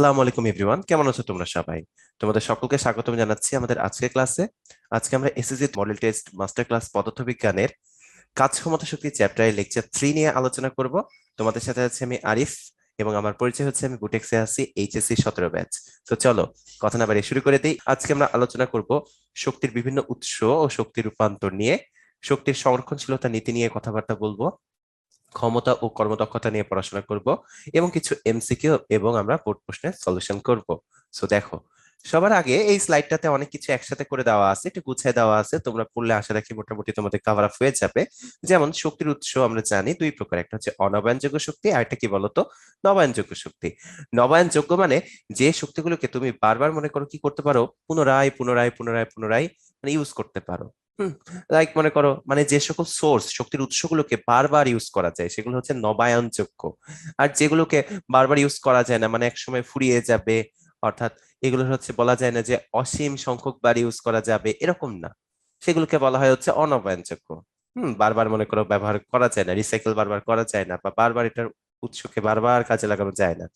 আসসালামু আলাইকুম এভরিওয়ান, কেমন আছো তোমরা সবাই? তোমাদের সকলকে স্বাগতম জানাচ্ছি আমাদের আজকের ক্লাসে। আজকে আমরা SSC model test master class পদার্থবিজ্ঞানের কাজ ক্ষমতা শক্তি চ্যাপ্টারের লেকচার 3 নিয়ে আলোচনা করব। তোমাদের সাথে আছে আমি আরিফ, এবং আমার পরিচয় হচ্ছে আমি বুটেক্সে আছি এইচএসসি 17 ব্যাচ। তো চলো কথা না বাড়িয়ে শুরু করে দিই। আজকে আমরা আলোচনা করব শক্তির বিভিন্ন উৎস ও শক্তি রূপান্তর নিয়ে, শক্তির সংরক্ষণশীলতা নীতি নিয়ে কথাবার্তা বলবো, ক্ষমতা ও কর্মদক্ষতা নিয়ে পড়াশোনা করব, এবং কিছু এমসিকিউ এবং আমরা বোর্ড প্রশ্নের সলিউশন করব। সো দেখো, সবার আগে এই স্লাইডটাতে অনেক কিছু একসাথে করে দেওয়া আছে, একটু গুছিয়ে দেওয়া আছে, তোমরা পড়লে আশা রাখি মোটামুটি তোমাদের কভার আপ হয়ে যাবে। যেমন শক্তির উৎস আমরা জানি দুই প্রকার, একটা হচ্ছে অনবায়নযোগ্য শক্তি, আর একটা কি বলতো, নবায়নযোগ্য শক্তি। নবায়নযোগ্য মানে যে শক্তিগুলোকে তুমি বারবার মনে করো কি করতে পারো, পুনরায় পুনরায় পুনরায় পুনরায় মানে ইউজ করতে পারো। লাইক মনে করো মানে যে সকল সোর্স শক্তির উৎসগুলোকে বারবার ইউজ করা যায় সেগুলো হচ্ছে নবায়নযোগ্য। আর যেগুলোকে বারবার ইউজ করা যায় না, মানে একসময় ফুরিয়ে যাবে, অর্থাৎ এগুলো হচ্ছে বলা যায় না যে অসীম সংখ্যক বার ইউজ করা যাবে, এরকম না, সেগুলোকে বলা হয় হচ্ছে অনবায়নযোগ্য। বারবার মনে করো ব্যবহার করা যায় না, রিসাইকেল বারবার করা যায় না, বা বারবার এটার উৎসকে বারবার কাজে লাগানো যায় না।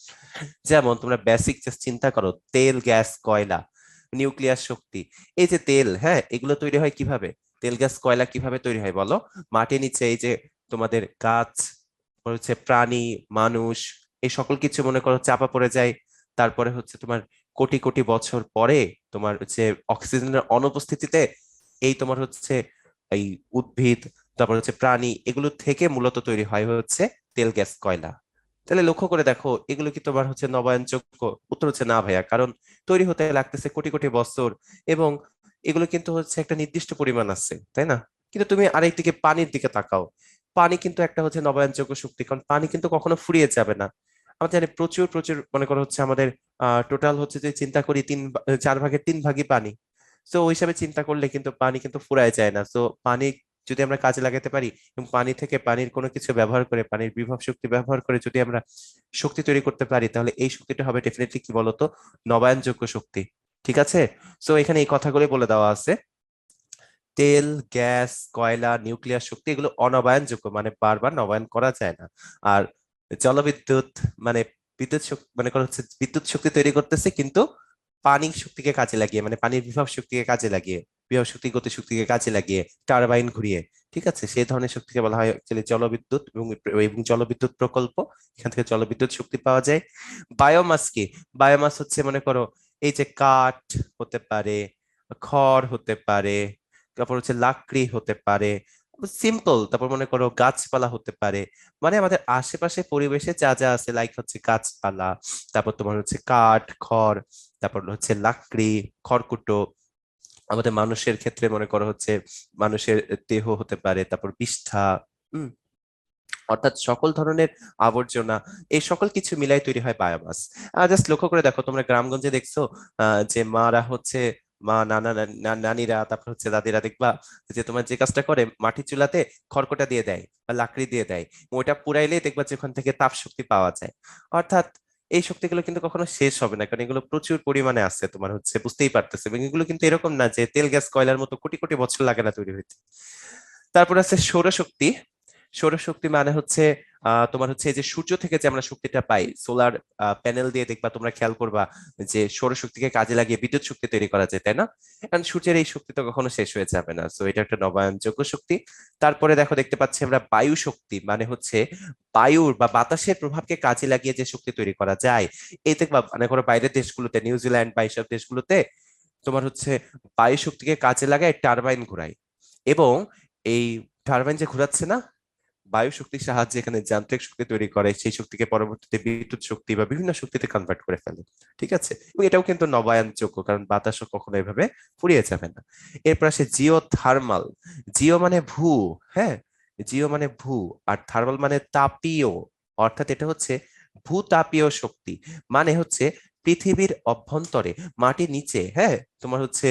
যেমন তোমরা বেসিক জাস্ট চিন্তা করো, তেল, গ্যাস, কয়লা, নিউক্লিয়ার শক্তি। এই যে তেল, হ্যাঁ, এগুলো তৈরি হয় কিভাবে? তেল, গ্যাস, কয়লা কিভাবে তৈরি হয় বলো? মাটির নিচে এই যে তোমাদের গাছ, তারপর হচ্ছে প্রাণী, মানুষ, এই সকল কিছু মনে করো চাপা পড়ে যায়। তারপরে হচ্ছে তোমার কোটি কোটি বছর পরে তোমার হচ্ছে অক্সিজেনের অনুপস্থিতিতে এই তোমার হচ্ছে এই উদ্ভিদ, তারপর হচ্ছে প্রাণী, এগুলো থেকে মূলত তৈরি হয় হচ্ছে তেল, গ্যাস, কয়লা। তাহলে লক্ষ্য করে দেখো, এগুলো কি তোমার হচ্ছে নবায়নযোগ্য? উত্তর হচ্ছে না ভাইয়া, কারণ তৈরি হতে লাগতেছে কোটি কোটি বছর, এবং এগুলো কিন্তু হচ্ছে একটা নির্দিষ্ট পরিমাণ আছে, তাই না? কিন্তু তুমি আরেক দিকে পানির দিকে তাকাও, পানি কিন্তু একটা হচ্ছে নবায়নযোগ্য শক্তি, কারণ পানি কিন্তু কখনো ফুরিয়ে যাবে না। আমরা জানি প্রচুর প্রচুর মনে করো হচ্ছে আমাদের টোটাল হচ্ছে যে চিন্তা করি 4 ভাগের 3 ভাগই পানি। তো ওই হিসাবে চিন্তা করলে কিন্তু পানি কিন্তু ফুরায় যায় না। তো পানি যদি আমরা কাজে লাগাতে পারি, এবং পানি থেকে পানির কোনো কিছু ব্যবহার করে, পানির বিভব শক্তি ব্যবহার করে যদি আমরা শক্তি তৈরি করতে পারি, তাহলে এই শক্তিটা হবে ডেফিনেটলি কি বলতো, নবায়নযোগ্য শক্তি। ঠিক আছে? সো এখানে এই কথাগুলো বলে দেওয়া আছে। তেল, গ্যাস, কয়লা, নিউক্লিয়ার শক্তি এগুলো অনবায়নযোগ্য, মানে বারবার নবায়ন করা যায় না। আর জলবিদ্যুৎ মানে বিদ্যুৎ শক্তি, মানে করা হচ্ছে বিদ্যুৎ শক্তি তৈরি করতেছে কিন্তু পানির শক্তিকে কাজে লাগিয়ে, মানে পানির বিভব শক্তিকে কাজে লাগিয়ে, বিভব শক্তি গতি শক্তিকে কাজে লাগিয়ে, টারবাইন ঘুরিয়ে। ঠিক আছে, সেই ধরনের শক্তিকে বলা হয় অ্যাকচুয়ালি জলবিদ্যুৎ, এবং জলবিদ্যুৎ প্রকল্প, এখান থেকে জলবিদ্যুৎ শক্তি পাওয়া যায়। বায়োমাস কি? বায়োমাস হচ্ছে মনে করো এই যে কাঠ হতে পারে, খড় হতে পারে, তারপর হচ্ছে লাকড়ি হতে পারে, সিম্পল, তারপর মনে করো গাছপালা হতে পারে। মানে আমাদের আশেপাশে পরিবেশে যা যা আছে, লাইক হচ্ছে গাছপালা, তারপর তোমার হচ্ছে কাঠ, খড়, তারপর হচ্ছে লাকড়ি, খড়কুটো, আমাদের মানুষের ক্ষেত্রে মনে করো হচ্ছে মানুষের দেহ হতে পারে, তারপর বিষ্ঠা, হম অর্থাৎ সকল ধরনের আবর্জনা, এই সকল কিছু মিলাই তৈরি হয় বায়োমাস। জাস্ট লক্ষ্য করে দেখো, তোমরা গ্রামগঞ্জে দেখছো যে মারা হচ্ছে, মা, নানা, নানিরা, তারপর হচ্ছে দাদিরা, দেখবা যে তোমার যে কাজটা করে, মাটির চুলাতে খড়কটা দিয়ে দেয় বা লাকড়ি দিয়ে দেয়, ওইটা পুরাইলেই দেখবা যে ওখান থেকে তাপ শক্তি পাওয়া যায়। অর্থাৎ এই শক্তিগুলো কিন্তু কখনো শেষ হবে না, কারণ এগুলো প্রচুর পরিমাণে আছে, তোমার হচ্ছে বুঝতেই পারতেছে। এবং এগুলো কিন্তু এরকম না যে তেল, গ্যাস, কয়লার মতো কোটি কোটি বছর লাগে না তৈরি হইতে। তারপর আছে সৌরশক্তি। সৌরশক্তি মানে হচ্ছে তোমার হচ্ছে এই যে সূর্য থেকে যে আমরা শক্তিটা পাই, সোলার প্যানেল দিয়ে দেখবা, তোমরা খেয়াল করবা যে সৌরশক্তিকে কাজে লাগিয়ে বিদ্যুৎ শক্তি তৈরি করা যায়, তাই না? কারণ সূর্যের এই শক্তি তো কখনো শেষ হয়ে যাবে না, সো এটা একটা নবায়নযোগ্য শক্তি। তারপরে দেখো, দেখতে পাচ্ছি আমরা বায়ু শক্তি, মানে হচ্ছে বায়ুর বা বাতাসের প্রভাবকে কাজে লাগিয়ে যে শক্তি তৈরি করা যায়। এই দেখবা মানে করো বাইরের দেশগুলোতে, নিউজিল্যান্ড বা এইসব দেশগুলোতে তোমার হচ্ছে বায়ু শক্তিকে কাজে লাগায় টারবাইন ঘোরায়, এবং এই টারবাইন যে ঘোরাচ্ছে না, বায়ু শক্তির সাহায্যে এখানে যান্ত্রিক শক্তি তৈরি করে, সেই শক্তিকে পরবর্তীতে বিদ্যুৎ শক্তি বা বিভিন্ন শক্তিতে কনভার্ট করে ফেলে। ঠিক আছে, এবং এটাও কিন্তু নবায়নযোগ্য, কারণ বাতাসও কখনো এভাবে ফুরিয়ে যাবে না। এরপর আসে জিও থার্মাল। জিও মানে ভূ, হ্যাঁ, জিও মানে ভূ, আর থার্মাল মানে তাপীয়, অর্থাৎ এটা হচ্ছে ভূতাপীয় শক্তি। মানে হচ্ছে পৃথিবীর অভ্যন্তরে, মাটির নিচে, হ্যাঁ, তোমার হচ্ছে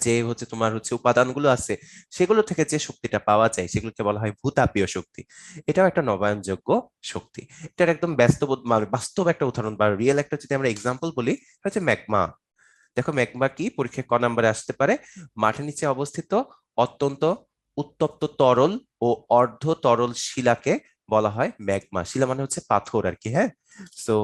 যে হচ্ছে তোমার হচ্ছে উপাদানগুলো আছে, সেগুলো থেকে যে শক্তিটা পাওয়া যায় সেগুলোকে বলা হয় ভূতাপীয় শক্তি। এটাও একটা নবায়নযোগ্য শক্তি। এটার একদম মানে বাস্তব একটা উদাহরণ বা রিয়েল একটা যদি আমরা এক্সাম্পল বলি, এটা হচ্ছে ম্যাগমা। দেখো ম্যাগমা কি, পরীক্ষায় ক নাম্বারে আসতে পারে? মাটির নিচে অবস্থিত অত্যন্ত উত্তপ্ত তরল ও অর্ধ তরল শিলাকে বলা হয় ম্যাগমা। শিলা মানে হচ্ছে পাথর আর কি, হ্যাঁ। সো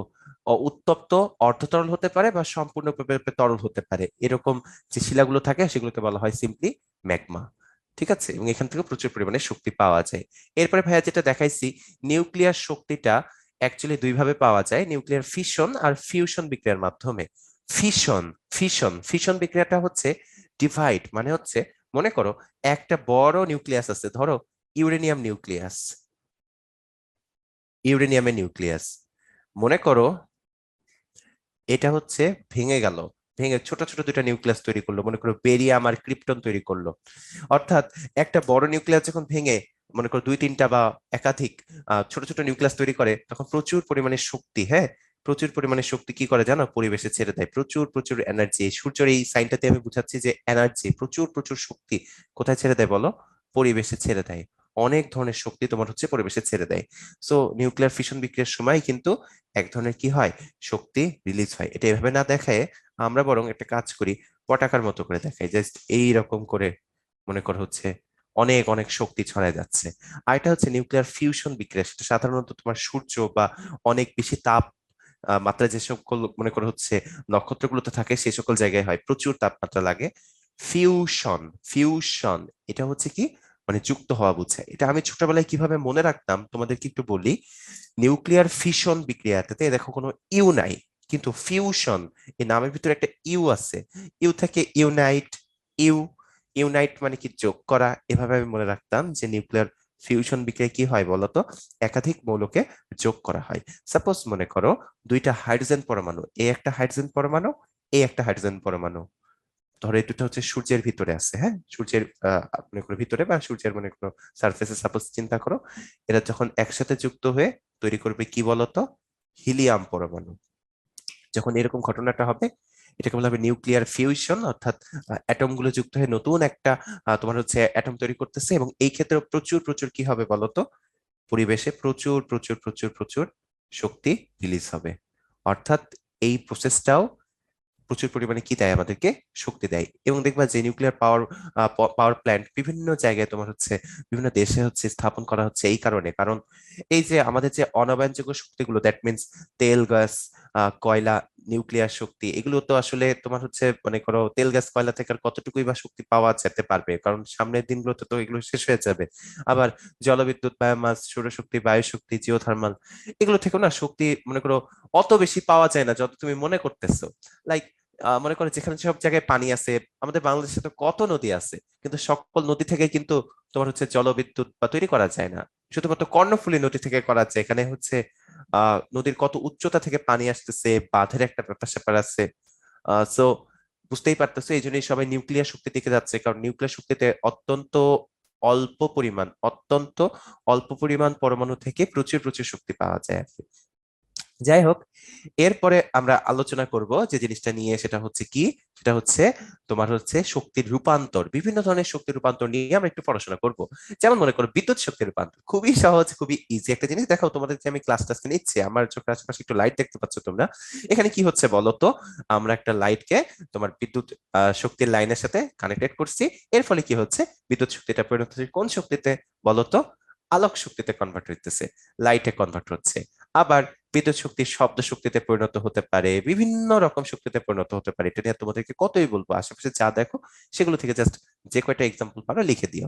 উত্তপ্ত অর্ধতরল হতে পারে বা সম্পূর্ণরূপে তরল হতে পারে, এরকম যে শিলাগুলো থাকে সেগুলোকে বলা হয় সিম্পলি ম্যাগমা। ঠিক আছে, এবং এখান থেকে প্রচুর পরিমাণে শক্তি পাওয়া যায়। এরপরে ভাইয়া যেটা দেখাইছি, নিউক্লিয়ার শক্তিটা অ্যাকচুয়ালি দুইভাবে পাওয়া যায়, নিউক্লিয়ার ফিশন আর ফিউশন বিক্রিয়ার মাধ্যমে। ফিশন ফিশন ফিশন বিক্রিয়াটা হচ্ছে ডিভাইড, মানে হচ্ছে মনে করো একটা বড় নিউক্লিয়াস আছে, ধরো ইউরেনিয়াম নিউক্লিয়াস, ইউরেনিয়ামের নিউক্লিয়াস মনে করো এটা হচ্ছে ভেঙে গেল, ভেঙে ছোট ছোট দুইটা নিউক্লিয়াস তৈরি করলো, মনে করো বেরিয়াম আর ক্রিপ্টন তৈরি করলো। অর্থাৎ একটা বড় নিউক্লিয়াস যখন ভেঙে মনে করো দুই তিনটা বা একাধিক ছোট ছোট নিউক্লিয়াস তৈরি করে, তখন প্রচুর পরিমাণে শক্তি, হ্যাঁ প্রচুর পরিমাণে শক্তি কি করে জানো, পরিবেশে ছেড়ে দেয়, প্রচুর প্রচুর এনার্জি। সূর্যের এই সাইনটাতে আমি বুঝাচ্ছি যে এনার্জি, প্রচুর প্রচুর শক্তি কোথায় ছেড়ে দেয় বলো, পরিবেশে ছেড়ে দেয়। অনেক ধরনের শক্তি তোমার হচ্ছে পরিবেশে ছেড়ে দেয়। সো নিউক্লিয়ার ফিশন বিক্রিয়ার সময় কিন্তু এক ধরনের কি হয়, শক্তি রিলিজ হয়। এটা এভাবে না দেখায় আমরা বরং একটা কাজ করি, পটাকার মতো করে দেখাই, জাস্ট এই রকম করে মনে করো হচ্ছে অনেক অনেক শক্তি ছড়ায় যাচ্ছে। আর এটা হচ্ছে নিউক্লিয়ার ফিউশন বিক্রিয়া, সেটা সাধারণত তোমার সূর্য বা অনেক বেশি তাপ মাত্রা যে সকল মনে করো হচ্ছে নক্ষত্রগুলোতে থাকে সেই সকল জায়গায় হয়, প্রচুর তাপমাত্রা লাগে। ফিউশন ফিউশন এটা হচ্ছে কি, মানে যুক্ত হওয়া বুঝায়। এটা আমি ছোটবেলায় কিভাবে মনে রাখতাম তোমাদেরকে একটু বলি। নিউক্লিয়ার ফিশন বিক্রিয়াটাতে দেখো কোনো ইউ নাই, কিন্তু ফিউশন এই নামের ভিতরে একটা ইউ আছে, ইউ থেকে ইউনাইট, ইউ ইউনাইট মানে কি যোগ করা। এভাবে আমি মনে রাখতাম যে নিউক্লিয়ার ফিউশন বিক্রিয়া কি হয় বলতো, একাধিক মৌলকে যোগ করা হয়। সাপোজ মনে করো দুইটা হাইড্রোজেন পরমাণু, এ একটা হাইড্রোজেন পরমাণু, এ একটা হাইড্রোজেন পরমাণু, ধরো এই দুটো হচ্ছে সূর্যের ভিতরে আছে, হ্যাঁ সূর্যের মনে করো ভিতরে বা সূর্যের মনে করো সার্ফেসে সাপোজ চিন্তা করো, এরা যখন একসাথে যুক্ত হয়ে তৈরি করবে কি বলতো, হিলিয়াম পরমাণু। যখন এরকম ঘটনাটা হবে এটাকে বলা হবে নিউক্লিয়ার ফিউশন, অর্থাৎ অ্যাটম গুলো যুক্ত হয়ে নতুন একটা তোমার হচ্ছে অ্যাটম তৈরি করতেছে, এবং এই ক্ষেত্রে প্রচুর প্রচুর কি হবে বলতো, পরিবেশে প্রচুর প্রচুর প্রচুর প্রচুর শক্তি রিলিজ হবে। অর্থাৎ এই প্রসেসটাও প্রচুর পরিমাণে কি দেয়, আমাদেরকে শক্তি দেয়। এবং দেখবা যে নিউক্লিয়ার পাওয়ার পাওয়ার প্ল্যান্ট বিভিন্ন জায়গায় তোমার হচ্ছে বিভিন্ন দেশে হচ্ছে স্থাপন করা হচ্ছে এই কারণে, কারণ এই যে আমাদের যে অনবায়নযোগ্য শক্তিগুলো, দ্যাট মিনস তেল গ্যাস কয়লা, নিউক্লিয়ার শক্তি, এগুলো তো আসলে তোমার হচ্ছে মনে করো তেল গ্যাস কয়লা থেকে আর কতটুকুই বা শক্তি পাওয়া যেতে পারবে, কারণ সামনের দিনগুলোতে তো এগুলো শেষ হয়ে যাবে। আবার জলবিদ্যুৎ, বায়োমাস, সৌরশক্তি, বায়ুশক্তি, জিওথার্মাল, এগুলো থেকেও না শক্তি মনে করো অত বেশি পাওয়া যায় না যত তুমি মনে করতেছো। লাইক মনে করো যেখানে সব জায়গায় পানি আছে, আমাদের বাংলাদেশে তো কত নদী আছে, কিন্তু সকল নদী থেকে কিন্তু তোমার হচ্ছে জলবিদ্যুৎ বা তৈরি করা যায় না। শুধুমাত্র কর্ণফুলী নদী থেকে করা যায়, এখানে হচ্ছে নদীর কত উচ্চতা থেকে পানি আসতেছে, বাঁধের একটা ব্যাপার স্যাপার আছে। সো বুঝতেই পারতেছো, এই জন্যই সবাই নিউক্লিয়ার শক্তি দিকে যাচ্ছে, কারণ নিউক্লিয়ার শক্তিতে অত্যন্ত অল্প পরিমাণ পরমাণু থেকে প্রচুর প্রচুর শক্তি পাওয়া যায় আর কি। যাই হোক, এরপরে আমরা আলোচনা করব যে জিনিসটা নিয়ে, সেটা হচ্ছে কি, সেটা হচ্ছে তোমার হচ্ছে শক্তির রূপান্তর, বিভিন্ন ধরনের শক্তির রূপান্তর নিয়ে আমরা একটু পড়াশোনা করব। যেমন মনে করো বিদ্যুৎ শক্তির রূপান্তর, খুবই সহজ খুবই ইজি একটা জিনিস। দেখো তোমাদের যে আমি ক্লাস টাস নিচ্ছি, আমার চোখের আশেপাশে একটু লাইট দেখতে পাচ্ছ তোমরা, এখানে কি হচ্ছে বলো তো, আমরা একটা লাইটকে তোমার বিদ্যুৎ শক্তির লাইনের সাথে কানেক্টেড করছি। এর ফলে কি হচ্ছে, বিদ্যুৎ শক্তিটা পরিণত হচ্ছে কোন শক্তিতে বলো তো, আলোক শক্তিতে কনভার্ট হইতেছে, লাইটে কনভার্ট হচ্ছে। আবার বিদ্যুৎ শক্তি শব্দ শক্তিতে পরিণত হতে পারে, বিভিন্ন রকম শক্তিতে পরিণত হতে পারে। এটা নিয়ে তোমাদেরকে কতই বলবো, আশেপাশে যা দেখো সেগুলো থেকে জাস্ট যে কয়টা এক্সাম্পল পারো লিখে দিও।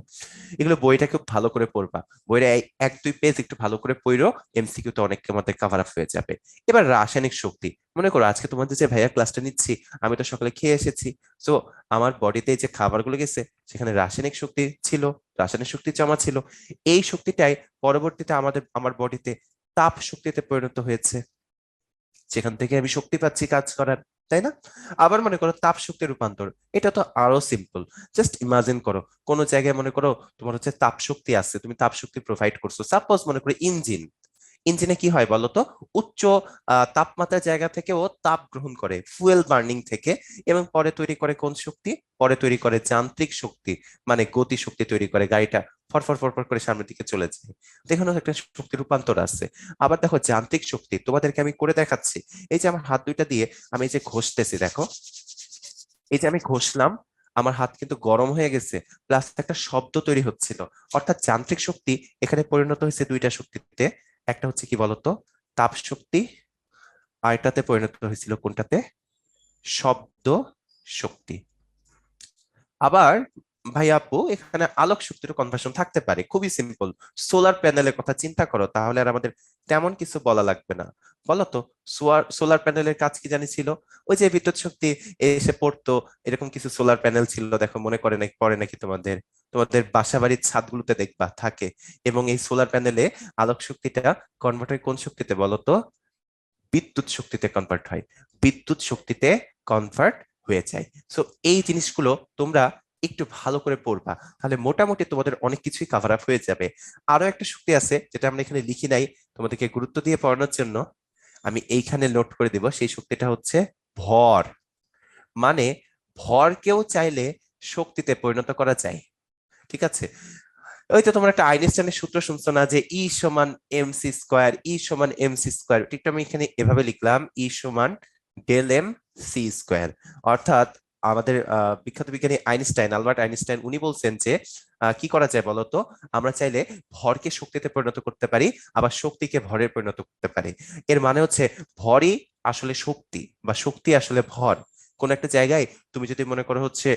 এগুলো বইটা খুব ভালো করে পড়বা, বইটা এক দুই পেজ একটু ভালো করে পড়ো, এমসিকিউ তো অনেক মধ্যে কভার আপ হয়ে যাবে। এবার রাসায়নিক শক্তি, মনে করো আজকে তোমাদের যে ভাইয়া ক্লাসটা নিচ্ছি, আমি তো সকালে খেয়ে এসেছি। সো আমার বডিতে যে খাবারগুলো গেছে সেখানে রাসায়নিক শক্তি ছিল, রাসায়নিক শক্তি জমা ছিল। এই শক্তিটাই পরবর্তীতে আমার বডিতে তাপ শক্তিতে পরিণত হয়েছে, সেখান থেকে আমি শক্তি পাচ্ছি কাজ করার, তাই না? আবার মনে করো তাপ শক্তি রূপান্তর, এটা তো আরো সিম্পল। জাস্ট ইমাজিন করো কোন জায়গায় মনে করো তোমার হচ্ছে তাপ শক্তি আছে, তুমি তাপ শক্তি প্রোভাইড করছো, সাপোজ মনে করো ইঞ্জিন, ইঞ্জিনে কি হয় বলতো, উচ্চ তাপমাত্রার জায়গা থেকে ও তাপ গ্রহণ করে ফুয়েল বার্নিং থেকে, এবং পরে তৈরি করে কোন শক্তি, পরে তৈরি করে যান্ত্রিক শক্তি, মানে গতি শক্তি তৈরি করে, গাড়িটা ফরফর ফরফর করে সামনের দিকে চলে যায়। দেখো একটা শক্তি রূপান্তর আছে। আবার দেখো যান্ত্রিক শক্তি, তোমাদেরকে আমি করে দেখাচ্ছি। এই যে আমার হাত দুইটা দিয়ে আমি এই যে ঘষতেছি, দেখো এই যে আমি ঘষলাম, আমার হাত কিন্তু গরম হয়ে গেছে, প্লাস একটা শব্দ তৈরি হচ্ছিল। অর্থাৎ যান্ত্রিক শক্তি এখানে পরিণত হয়েছে দুইটা শক্তিতে, একটা হচ্ছে কি বলতো, তাপ শক্তি, আর এটাতে পরিণত হয়েছিল কোনটাতে? শব্দ শক্তি। আবার ভাই আপু এখানে আলোক শক্তির কনভার্সন থাকতে পারে, খুবই সিম্পল। সোলার প্যানেলের কথা চিন্তা করো, তাহলে আর আমাদের তেমন কিছু বলা লাগবে না। বলো তো, সোলার প্যানেলের কাজ কি জানিছিল? ওই যে বিদ্যুৎ শক্তি এসে পড়তো, এরকম কিছু সোলার প্যানেল ছিল, দেখো মনে করে নাকি পড়ে নাকি তোমাদের? তোমাদের বাসা বাড়ির ছাদগুলোতে দেখবা থাকে। এবং এই সোলার প্যানেলে আলোক শক্তিটা কনভার্ট হয় কোন শক্তিতে বলো তো? বিদ্যুৎ শক্তিতে কনভার্ট হয়, বিদ্যুৎ শক্তিতে কনভার্ট হয়ে যায়। সো এই জিনিসগুলো তোমরা একটু ভালো করে পড়বা, তাহলে মোটামুটি তোমাদের অনেক কিছুই কাভার আপ হয়ে যাবে। আরো একটা শক্তি আছে যেটা আমরা এখানে লিখি নাই, তোমাদেরকে গুরুত্ব দিয়ে পড়ানোর জন্য আমি এইখানে নোট করে দিব। সেই শক্তিটা হচ্ছে ভর। মানে ভরকেও চাইলে শক্তিতে পরিণত করা যায়। ঠিক আছে? ওই তো তোমরা একটা আইনস্টাইনের সূত্র শুনছো না, যে ই সমান এমসি স্কোয়ার, ই সমান এমসি স্কোয়ার। ঠিক আমি এখানে এভাবে লিখলাম, ই সমান ডেল এম সি স্কোয়ার। অর্থাৎ আমাদের বিখ্যাত বিজ্ঞানী আইনস্টাইন, আলবার্ট আইনস্টাইন, উনি বলছেন যে কি করা যায় বলতো? আমরা চাইলে ভরকে শক্তিতে পরিণত করতে পারি, আবার শক্তিকে ভরে পরিণত করতে পারি। এর মানে হচ্ছে ভরই আসলে শক্তি, বা শক্তি আসলে ভর। কোন একটা জায়গায় তুমি যদি মনে করো হচ্ছে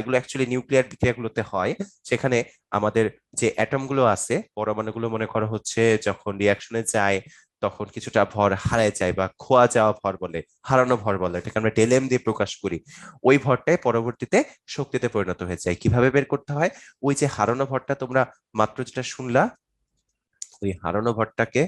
এগুলো অ্যাকচুয়ালি নিউক্লিয়ার বিক্রিয়াগুলোতে হয়, সেখানে আমাদের যে অ্যাটম গুলো আছে, পরমাণুগুলো মনে করো হচ্ছে যখন রিয়াকশনে যায় তখন কিছুটা ভর হারায় যায়, বা খোয়া যাওয়া ভর বলে, হারানো ভর বলে, এটাকে আমরা ডেলেম দিয়ে প্রকাশ করি। ওই ভরটাই পরবর্তীতে শক্তিতে পরিণত হয়ে যায়। কিভাবে বের করতে হয়? ওই যে হারানো ভরটা তোমরা মাত্র যেটা শুনলা, ওই হারানো ভরটাকে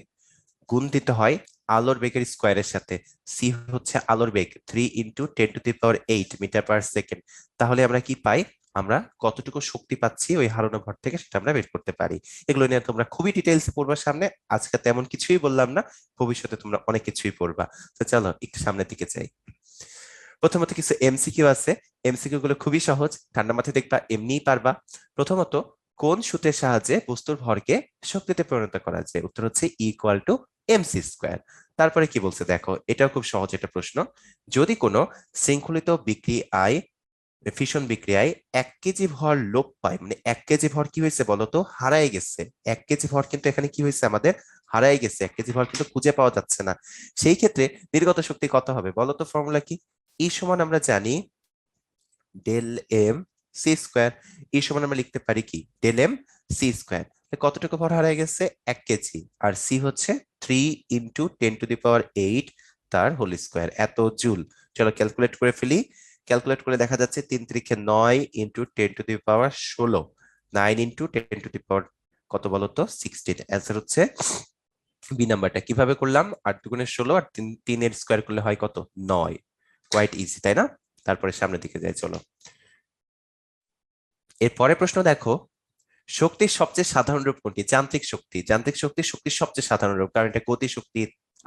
গুণ দিতে হয় আলোর বেগের স্কোয়ারের সাথে। সি হচ্ছে আলোর বেগ, 3 × 10⁸ মিটার পার সেকেন্ড। তাহলে আমরা কি পাই? আমরা কতটুকু শক্তি পাচ্ছি ওই হারানো ভর থেকে, সেটা আমরা বের করতে পারি। এগুলো নিয়ে তোমরা খুবই ডিটেইলসে পড়বা সামনে। আজকে তেমন কিছুই বললাম না, ভবিষ্যতে তোমরা অনেক কিছুই পড়বা। তো চলো একটু সামনের দিকে যাই। প্রথমত কিছু এমসিকিউ আছে। এমসিকিউ গুলো খুবই সহজ, ঠান্ডা মাথায় দেখবা, এমনিই পারবা। প্রথমত, কোন সূত্রের সাহায্যে বস্তুর ভরকে শক্তিতে পরিণত করা যায়? উত্তর হচ্ছে ইকুয়াল টু এমসি স্কোয়ার। তারপরে কি বলছে দেখো, এটাও খুব সহজ একটা প্রশ্ন। যদি কোনো শৃঙ্খলিত বিক্রিয়ায়, ফিশন বিক্রিয়ায় 1 কেজি ভর লোপ পায়, মানে 1 কেজি ভর কি হয়েছে বলতো? হারায় গেছে। 1 কেজি ভর কিন্তু এখানে কি হয়েছে আমাদের? হারায় গেছে। 1 কেজি ভর কিন্তু খুঁজে পাওয়া যাচ্ছে না। সেই ক্ষেত্রে নির্গত শক্তি কত হবে বলতো? ফর্মুলা কি? ই সমান আমরা জানি del m c square. E সমান আমরা লিখতে পারি কি? Del m c square. কতটুকু ভর হারায় গেছে? 1 কেজি। আর সি হচ্ছে 3 × 10⁸ তার হোল স্কোয়ার, এত জুল। চলো ক্যালকুলেট করে ফেলি। ক্যালকুলেট করে দেখা যাচ্ছে 3 × 9 × 10⁻16, 9 × 10⁻, কত বলতো? 16। অ্যান্সার হচ্ছে বি নাম্বারটা। কিভাবে করলাম? 8 × 16 আর 3 এর স্কোয়ার করলে হয় কত? 9। কোয়াইট ইজি, তাই না? তারপরে সামনের দিকে যাই চলো। এরপরে প্রশ্ন দেখো, শক্তির সবচেয়ে সাধারণ রূপ কোনটি? যান্ত্রিক শক্তি। যান্ত্রিক শক্তি শক্তির সবচেয়ে সাধারণ রূপ, কারণ এটা গতি শক্তি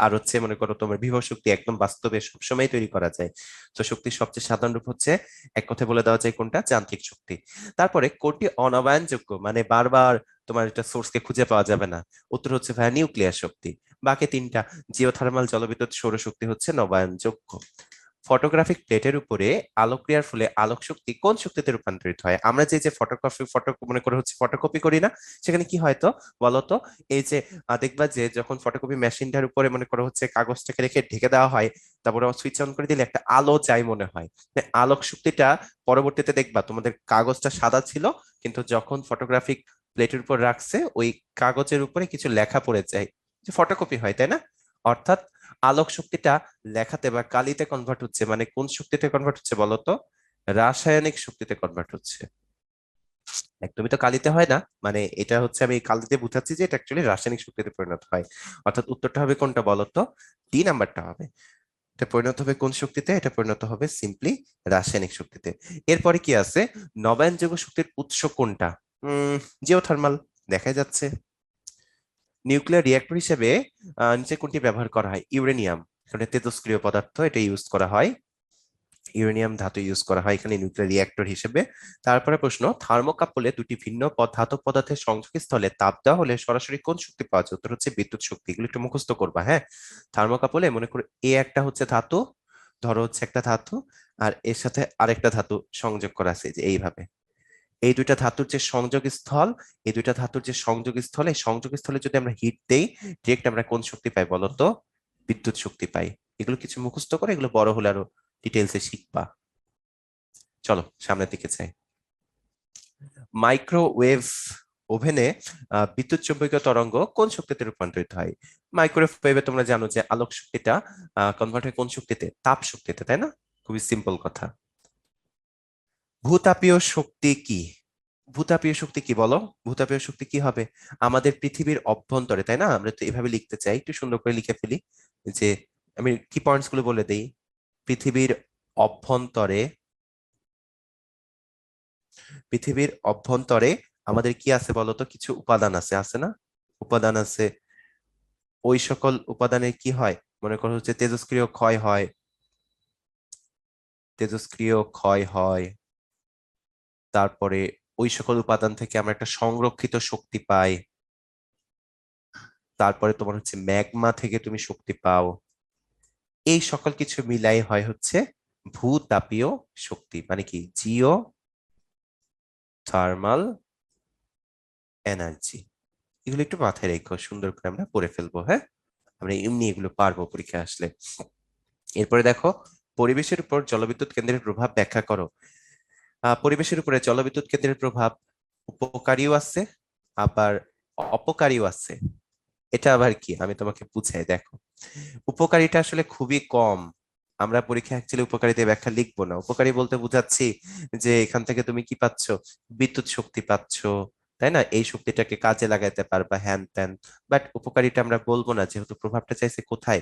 আর হচ্ছে মনে করো তোমার বিভব শক্তি একদম বাস্তবে সবসময় তৈরি করা যায়। তো শক্তির সবচেয়ে সাধারণ রূপ হচ্ছে, এক কথায় বলে দেওয়া যায় কোনটা? যান্ত্রিক শক্তি। তারপরে কোনটি অনবায়নযোগ্য, মানে বারবার তোমার এটা সোর্সকে খুঁজে পাওয়া যাবে না? উত্তর হচ্ছে ভাইয়া নিউক্লিয়ার শক্তি। বাকি তিনটা, জিওথার্মাল, জলবিদ্যুৎ, সৌরশক্তি হচ্ছে নবায়নযোগ্য। ফটোগ্রাফিক প্লেটের উপরে আলোক ক্রিয়ার ফলে আলোক শক্তি কোন শক্তিতে রূপান্তরিত হয়? আমরা যে যে ফটো মনে করে হচ্ছে ফটোকপি করি না, সেখানে কি হয় তো বলতো? এই যে দেখবা যে যখন ফটোকপি মেশিনটার উপরে মনে করো হচ্ছে কাগজটাকে রেখে ঢেকে দেওয়া হয়, তারপরে সুইচ অন করে দিলে একটা আলো যায় মনে হয়। আলোক শক্তিটা পরবর্তীতে দেখবা তোমাদের কাগজটা সাদা ছিল, কিন্তু যখন ফটোগ্রাফিক প্লেটের উপর রাখছে, ওই কাগজের উপরে কিছু লেখা পড়ে যায়, যে ফটোকপি হয়, তাই না? অর্থাৎ আলোক শক্তিটা লেখাতে বা কালিতে কনভার্ট হচ্ছে, মানে কোন শক্তিতে কনভার্ট হচ্ছে বলতো? রাসায়নিক শক্তিতে কনভার্ট হচ্ছে। একদমই তো কালিতে হয় না, মানে এটা হচ্ছে আমি কালিতে বুঝাচ্ছি যে এটা অ্যাকচুয়ালি রাসায়নিক শক্তিতে পরিণত হয়। অর্থাৎ উত্তরটা হবে কোনটা বলতো? ডি নাম্বারটা হবে। এটা পরিণত হবে কোন শক্তিতে? এটা পরিণত হবে সিম্পলি রাসায়নিক শক্তিতে। এরপরে কি আছে? নবায়নযোগ্য শক্তির উৎস কোনটা? জিওথার্মাল, দেখা যাচ্ছে। নিউক্লিয়ার রিঅ্যাক্টর হিসেবে নিচে কোনটি ব্যবহার করা হয়? ইউরেনিয়াম, এখানে তেজস্ক্রিয় পদার্থ, এটা ইউজ করা হয়। ইউরেনিয়াম ধাতু ইউজ করা হয় এখানে নিউক্লিয়ার রিঅ্যাক্টর হিসেবে। তারপরে প্রশ্ন, থার্মোকাপলে দুটি ভিন্ন ধাতব পদার্থের সংযোগস্থলে তাপ দেওয়া হলে সরাসরি কোন শক্তি পাওয়া যায়? উত্তর হচ্ছে বিদ্যুৎ শক্তি। এগুলো একটু মুখস্থ করবা, হ্যাঁ। থার্মোকাপলে মনে করো এ একটা হচ্ছে ধাতু, ধরো হচ্ছে একটা ধাতু, আর এর সাথে আরেকটা ধাতু সংযোগ করা আছে যে এইভাবে। এই দুইটা ধাতুর যে সংযোগ স্থল, এই দুইটা ধাতুর যে সংযোগ স্থল, এই সংযোগ স্থলে যদি আমরা হিট দেই, ডিরেক্ট আমরা কোন শক্তি পাই বলতো? বিদ্যুৎ শক্তি পাই। এগুলো কিছু মুখস্থ করে এগুলো বড় হলে আরো ডিটেলসে শিখবা। চলো সামনের দিকে চাই। মাইক্রোওয়েভ ওভেনে বিদ্যুৎ চৌম্বকীয় তরঙ্গ কোন শক্তিতে রূপান্তরিত হয়? মাইক্রোওয়েভ ওয়েভে তোমরা জানো যে আলোক শক্তিটা কনভার্ট হয় কোন শক্তিতে? তাপ শক্তিতে, তাই না? খুবই সিম্পল কথা। ভূতাপীয় শক্তি কি? ভূতাপীয় শক্তি কি বলো? ভূতাপীয় শক্তি কি হবে? আমাদের পৃথিবীর অভ্যন্তরে, তাই না? আমরা তো এভাবে লিখতে চাই, একটু সুন্দর করে লিখে ফেলি যে আমি কি পয়েন্টস গুলো বলে দেই। পৃথিবীর অভ্যন্তরে, পৃথিবীর অভ্যন্তরে আমাদের কি আছে বলতো? কিছু উপাদান আছে, আছে না? উপাদান আছে। ওই সকল উপাদানের কি হয়? মনে করো হচ্ছে তেজস্ক্রিয় ক্ষয় হয়, তেজস্ক্রিয় ক্ষয় হয়। তারপরে ওই সকল উপাদান থেকে আমরা একটা সংরক্ষিত শক্তি পাই। তারপরে তোমার হচ্ছে ম্যাগমা থেকে তুমি শক্তি পাও। এই সকল কিছু মিলাই হয় হচ্ছে ভূতাপীয় শক্তি, মানে কি? Jio thermal energy. এগুলো একটু মাথায় রেখো, সুন্দর করে আমরা পড়ে ফেলবো, হ্যাঁ? আমরা এমনি এগুলো পারবো পরীক্ষা আসলে। এরপরে দেখো, পরিবেশের উপর জলবিদ্যুৎ কেন্দ্রের প্রভাব ব্যাখ্যা করো। পরিবেশের উপরে জলবিদ্যুৎ কেন্দ্রের প্রভাব উপকারীও আছে, আবার অপকারীও আছে। এটা আবার কি আমি তোমাকে বুঝাই, দেখো। উপকারিতা আসলে খুবই কম। আমরা পরীক্ষায় অ্যাকচুয়ালি উপকারিতা ব্যাখ্যা লিখবো না। উপকারী বলতে বুঝাচ্ছি যে এখান থেকে তুমি কি পাচ্ছ? বিদ্যুৎ শক্তি পাচ্ছ, তাই না? এই শক্তিটাকে কাজে লাগাইতে পারবা, হ্যান ত্যান। বাট উপকারিতা আমরা বলবো না, যেহেতু প্রভাবটা চাইছে কোথায়?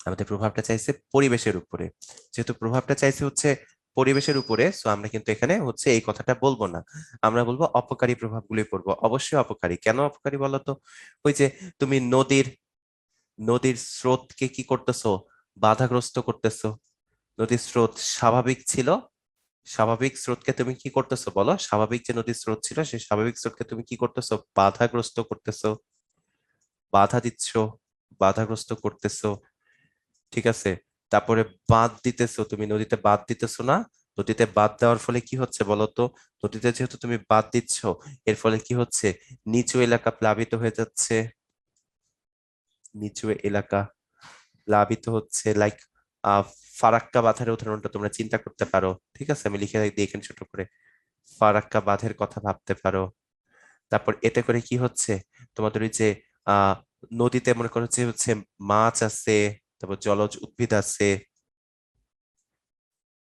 আমাদের প্রভাবটা চাইছে পরিবেশের উপরে। যেহেতু প্রভাবটা চাইছে হচ্ছে পরিবেশের উপরে, সো আমরা কিন্তু এখানে হচ্ছে এই কথাটা বলবো না। আমরা বলবো অপকারী প্রভাবগুলি পড়বো। অবশ্যই অপকারী। কেন অপকারী বলতো? ওই যে তুমি নদীর নদীর স্রোতকে কি করতেছো? বাধাগ্রস্ত করতেছো। নদীর স্রোত স্বাভাবিক ছিল, স্বাভাবিক স্রোতকে তুমি কি করতেছো বলো? স্বাভাবিক যে নদীর স্রোত ছিল, সেই স্বাভাবিক স্রোতকে তুমি কি করতেছো? বাধাগ্রস্ত করতেছো, বাধা দিচ্ছ, বাধাগ্রস্ত করতেছো। ঠিক আছে? তারপরে বাঁধ দিতেছো, তুমি নদীতে বাঁধ দিতেছো না? নদীতে বাঁধ দেওয়ার ফলে কি হচ্ছে বলতো? নদীতে যেহেতু তুমি বাঁধ দিচ্ছ, এর ফলে কি হচ্ছে? নিচু এলাকা প্লাবিত হয়ে যাচ্ছে। নিচু এলাকা প্লাবিত হচ্ছে, লাইক ফারাক্কা বাঁধের উদাহরণটা তোমরা চিন্তা করতে পারো। ঠিক আছে, আমি লিখে দিই এখানে ছোট করে। ফারাক্কা বাঁধের কথা ভাবতে পারো। তারপর এতে করে কি হচ্ছে? তোমাদের ওই যে আহ নদীতে মনে করো যে হচ্ছে মাছ আছে, তারপর জলজ উদ্ভিদ আছে,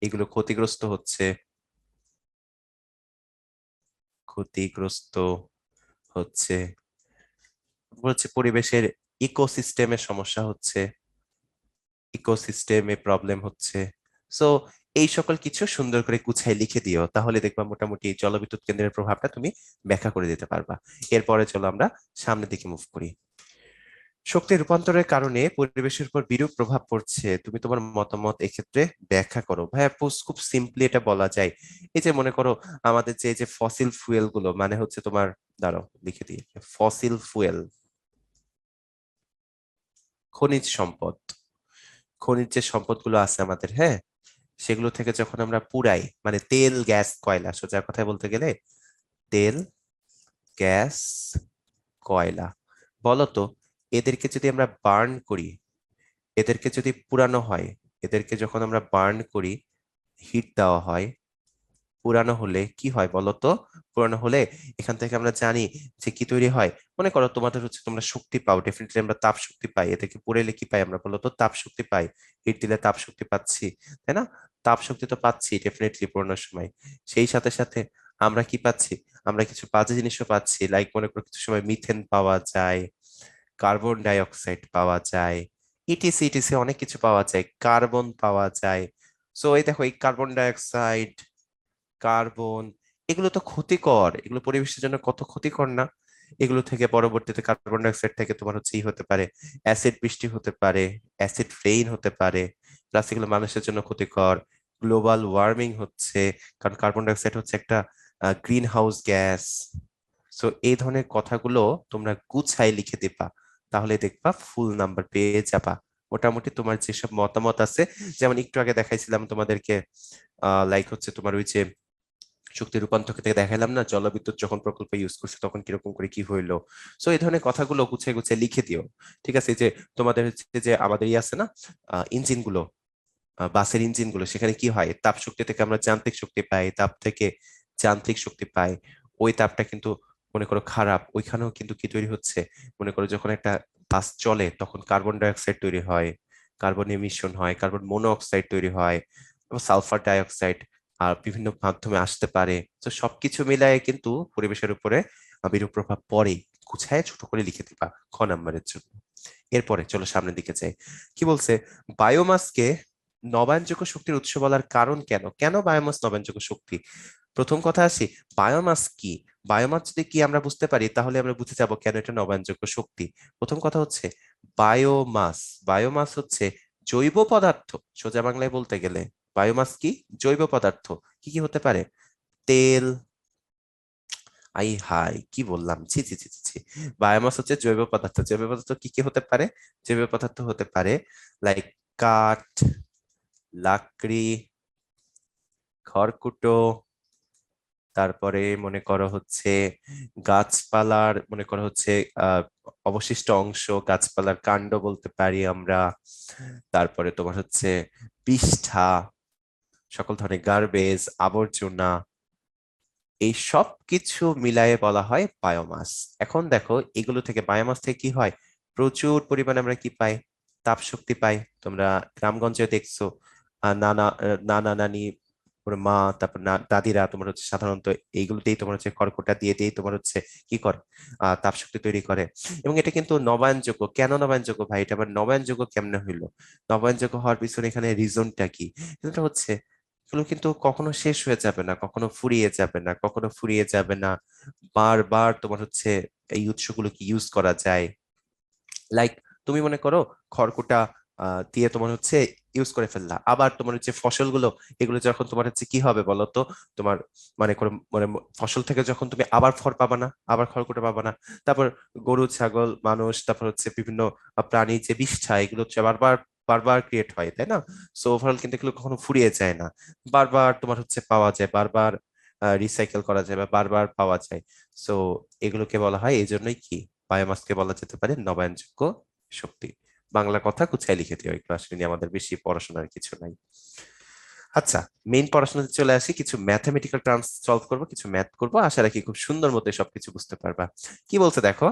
এগুলো ক্ষতিগ্রস্ত হচ্ছে, ক্ষতিগ্রস্ত হচ্ছে। তারপর হচ্ছে পরিবেশের ইকোসিস্টেমের সমস্যা হচ্ছে, ইকোসিস্টেমে প্রবলেম হচ্ছে। সো এই সকল কিছু সুন্দর করে গুছাই লিখে দিও, তাহলে দেখবা মোটামুটি জলবিদ্যুৎ কেন্দ্রের প্রভাবটা তুমি ব্যাখ্যা করে দিতে পারবা। এরপরে চলো আমরা সামনের দিকে মুভ করি। শক্তি রূপান্তরের কারণে পরিবেশের উপর বিরূপ প্রভাব পড়ছে, তুমি তোমার মতামত এক্ষেত্রে ব্যাখ্যা করো। ভাইয়া খুব সিম্পলি এটা বলা যায়। এই যে মনে করো আমাদের যে যে ফসিল ফুয়েল গুলো, মানে হচ্ছে তোমার, দাঁড়াও লিখে দিই, ফসিল ফুয়েল, খনিজ সম্পদ, খনিজ যে সম্পদগুলো আছে আমাদের, হ্যাঁ, সেগুলো থেকে যখন আমরা পুড়াই, মানে তেল গ্যাস কয়লা, সোজা কথায় বলতে গেলে তেল গ্যাস কয়লা, বলতো এদেরকে যদি আমরা বার্ন করি, এদেরকে যদি পুরানো হয়, এদেরকে যখন আমরা বার্ন করি, হিট দেওয়া হয়, পুরানো হলে কি হয় বলতো? পুরানো হলে এখান থেকে আমরা জানি যে কি তৈরি হয়। মনে করো তোমাদের হচ্ছে তোমরা শক্তি পাও, ডেফিনেটলি আমরা তাপ শক্তি পাই। এদেরকে পুড়াইলে কি পাই আমরা বলতো? তাপ শক্তি পাই। হিট দিলে তাপ শক্তি পাচ্ছি, তাই না? তাপ শক্তি তো পাচ্ছি ডেফিনেটলি পুরানোর সময়। সেই সাথে সাথে আমরা কি পাচ্ছি? আমরা কিছু বাজে জিনিসও পাচ্ছি, লাইক মনে করো কিছু সময় মিথেন পাওয়া যায়, কার্বন ডাই অক্সাইড পাওয়া যায়, ইটিসি ইটিসি অনেক কিছু পাওয়া যায়, কার্বন পাওয়া যায়। সো এই দেখো, এই কার্বন ডাই অক্সাইড, কার্বন, এগুলো তো ক্ষতিকর, এগুলো পরিবেশের জন্য কত ক্ষতিকর না? এগুলো থেকে পরবর্তীতে কার্বন ডাই অক্সাইড থেকে তোমার হচ্ছে ই হতে পারে, অ্যাসিড বৃষ্টি হতে পারে, অ্যাসিড রেইন হতে পারে। প্লাস এগুলো মানুষের জন্য ক্ষতিকর। গ্লোবাল ওয়ার্মিং হচ্ছে, কারণ কার্বন ডাই অক্সাইড হচ্ছে একটা গ্রিন হাউস গ্যাস। সো এই ধরনের কথাগুলো তোমরা গুছাই লিখে দিবা, তাহলে দেখবা ফুল নাম্বার পেয়ে যাবা। মোটামুটি তোমার যেসব মতামত আছে, যেমন একটু আগে দেখাইছিলাম তোমাদেরকে, লাইক হচ্ছে তোমার ওই যে শক্তি রূপান্তর থেকে দেখালাম না, জলবিদ্যুৎ যখন প্রকল্প ইউজ করছে তখন কিরকম করে কি হইলো। সো এই ধরনের কথাগুলো গুছিয়ে গুছিয়ে লিখে দিও। ঠিক আছে, যে তোমাদের হচ্ছে যে আমাদের আছে না ইঞ্জিন গুলো, বাসের ইঞ্জিন গুলো, সেখানে কি হয়, তাপ শক্তি থেকে আমরা যান্ত্রিক শক্তি পাই, তাপ থেকে যান্ত্রিক শক্তি পাই। ওই তাপটা কিন্তু মনে করো খারাপ, ওইখানেও কিন্তু কি তৈরি হচ্ছে, মনে করো যখন একটা বাস চলে তখন কার্বন ডাই অক্সাইড তৈরি হয়, কার্বন এমিশন হয়, কার্বন মনোঅক্সাইড তৈরি হয়, সালফার ডাই অক্সাইড আর বিভিন্ন মাধ্যমে আসতে পারে। তো সবকিছু মিলায়ে কিন্তু পরিবেশের উপরে বিরূপ প্রভাব পড়ে। গুছায় ছোট করে লিখে দিবা খ নাম্বারের জন্য। এরপরে চলো সামনের দিকে যাই। কি বলছে, বায়োমাসকে নবায়নযোগ্য শক্তির উৎস বলার কারণ কেন, কেন বায়োমাস নবায়নযোগ্য শক্তি। প্রথম কথা আসি, বায়োমাস কি। বায়োমাস যদি কি আমরা বুঝতে পারি তাহলে আমরা বুঝে যাব কেন এটা নবায়নযোগ্য শক্তি। প্রথম কথা হচ্ছে বায়োমাস, বায়োমাস হচ্ছে জৈব পদার্থ। সোজা বাংলায় বলতে গেলে বায়োমাস কি, জৈব পদার্থ। কি কি হতে পারে, তেল, আই হাই কি বললাম, ছি ছি ছি ছি ছি। বায়োমাস হচ্ছে জৈব পদার্থ। জৈব পদার্থ কি কি হতে পারে, জৈব পদার্থ হতে পারে লাইক কাঠ, লাকড়ি, খড়কুটো, তারপরে মনে করো হচ্ছে গাছপালার, মনে করো হচ্ছে আহ অবশিষ্ট অংশ, গাছপালার কাণ্ড বলতে পারি আমরা। তারপরে তোমার হচ্ছে বিষ্ঠা, সকল ধরনের গার্বেজ, আবর্জনা, এই সব কিছু মিলায়ে বলা হয় বায়োমাস। এখন দেখো এগুলো থেকে, বায়োমাস থেকে কি হয়, প্রচুর পরিমাণে আমরা কি পাই, তাপ শক্তি পাই। তোমরা গ্রামগঞ্জে দেখছো নানা নানা নানি, ওর মা, তারপর দাদিরা তোমার হচ্ছে সাধারণত এইগুলোতেই তোমার হচ্ছে খড়কুটা দিয়ে দিয়েই তোমার হচ্ছে কি করে, তাপ শক্তি তৈরি করে। এবং এটা কিন্তু নবায়নযোগ্য। কেন নবায়নযোগ্য ভাই, এটা আবার নবায়নযোগ্য কেমনে হইলো, নবায়নযোগ্য হওয়ার পিছনে এখানে রিজনটা কি। এটা হচ্ছে এগুলো কিন্তু কখনো শেষ হয়ে যাবে না, কখনো ফুরিয়ে যাবে না, কখনো ফুরিয়ে যাবে না। বারবার তোমার হচ্ছে এই উৎসগুলোকে ইউজ করা যায়। লাইক তুমি মনে করো খড়কুটা দিয়ে তোমার হচ্ছে ইউজ করে ফেললা, আবার তোমার হচ্ছে ফসলগুলো, এগুলো যখন তোমার হচ্ছে কি হবে বলো তো, তোমার মানে করো মানে ফসল থেকে যখন তুমি আবার খড় পাবা না, আবার খড়কুটা পাবা না। তারপর গরু ছাগল মানুষ, তারপর হচ্ছে বিভিন্ন প্রাণী যে বিষ্ঠা, এগুলো হচ্ছে বারবার বারবার ক্রিয়েট হয়, তাই না। সো ওভারঅল কিন্তু এগুলো কখনো ফুরিয়ে যায় না, বারবার তোমার হচ্ছে পাওয়া যায়, বারবার রিসাইকেল করা যায় বা বারবার পাওয়া যায়। সো এগুলোকে বলা হয়, এই জন্যই কি বায়োমাসকে বলা যেতে পারে নবায়নযোগ্য শক্তি। বাংলা কথা গুছাই লিখে দিও একটু, আসলে নিয়ে আমাদের বেশি পড়াশোনার কিছু নাই। আচ্ছা, মেইন পড়াশোনাতে চলে আসি। কিছু ম্যাথমেটিক্যাল টার্মস সলভ করব, কিছু ম্যাথ করব, আশা রাখি খুব সুন্দর মতো সবকিছু বুঝতে পারবা। কি বলছে দেখো,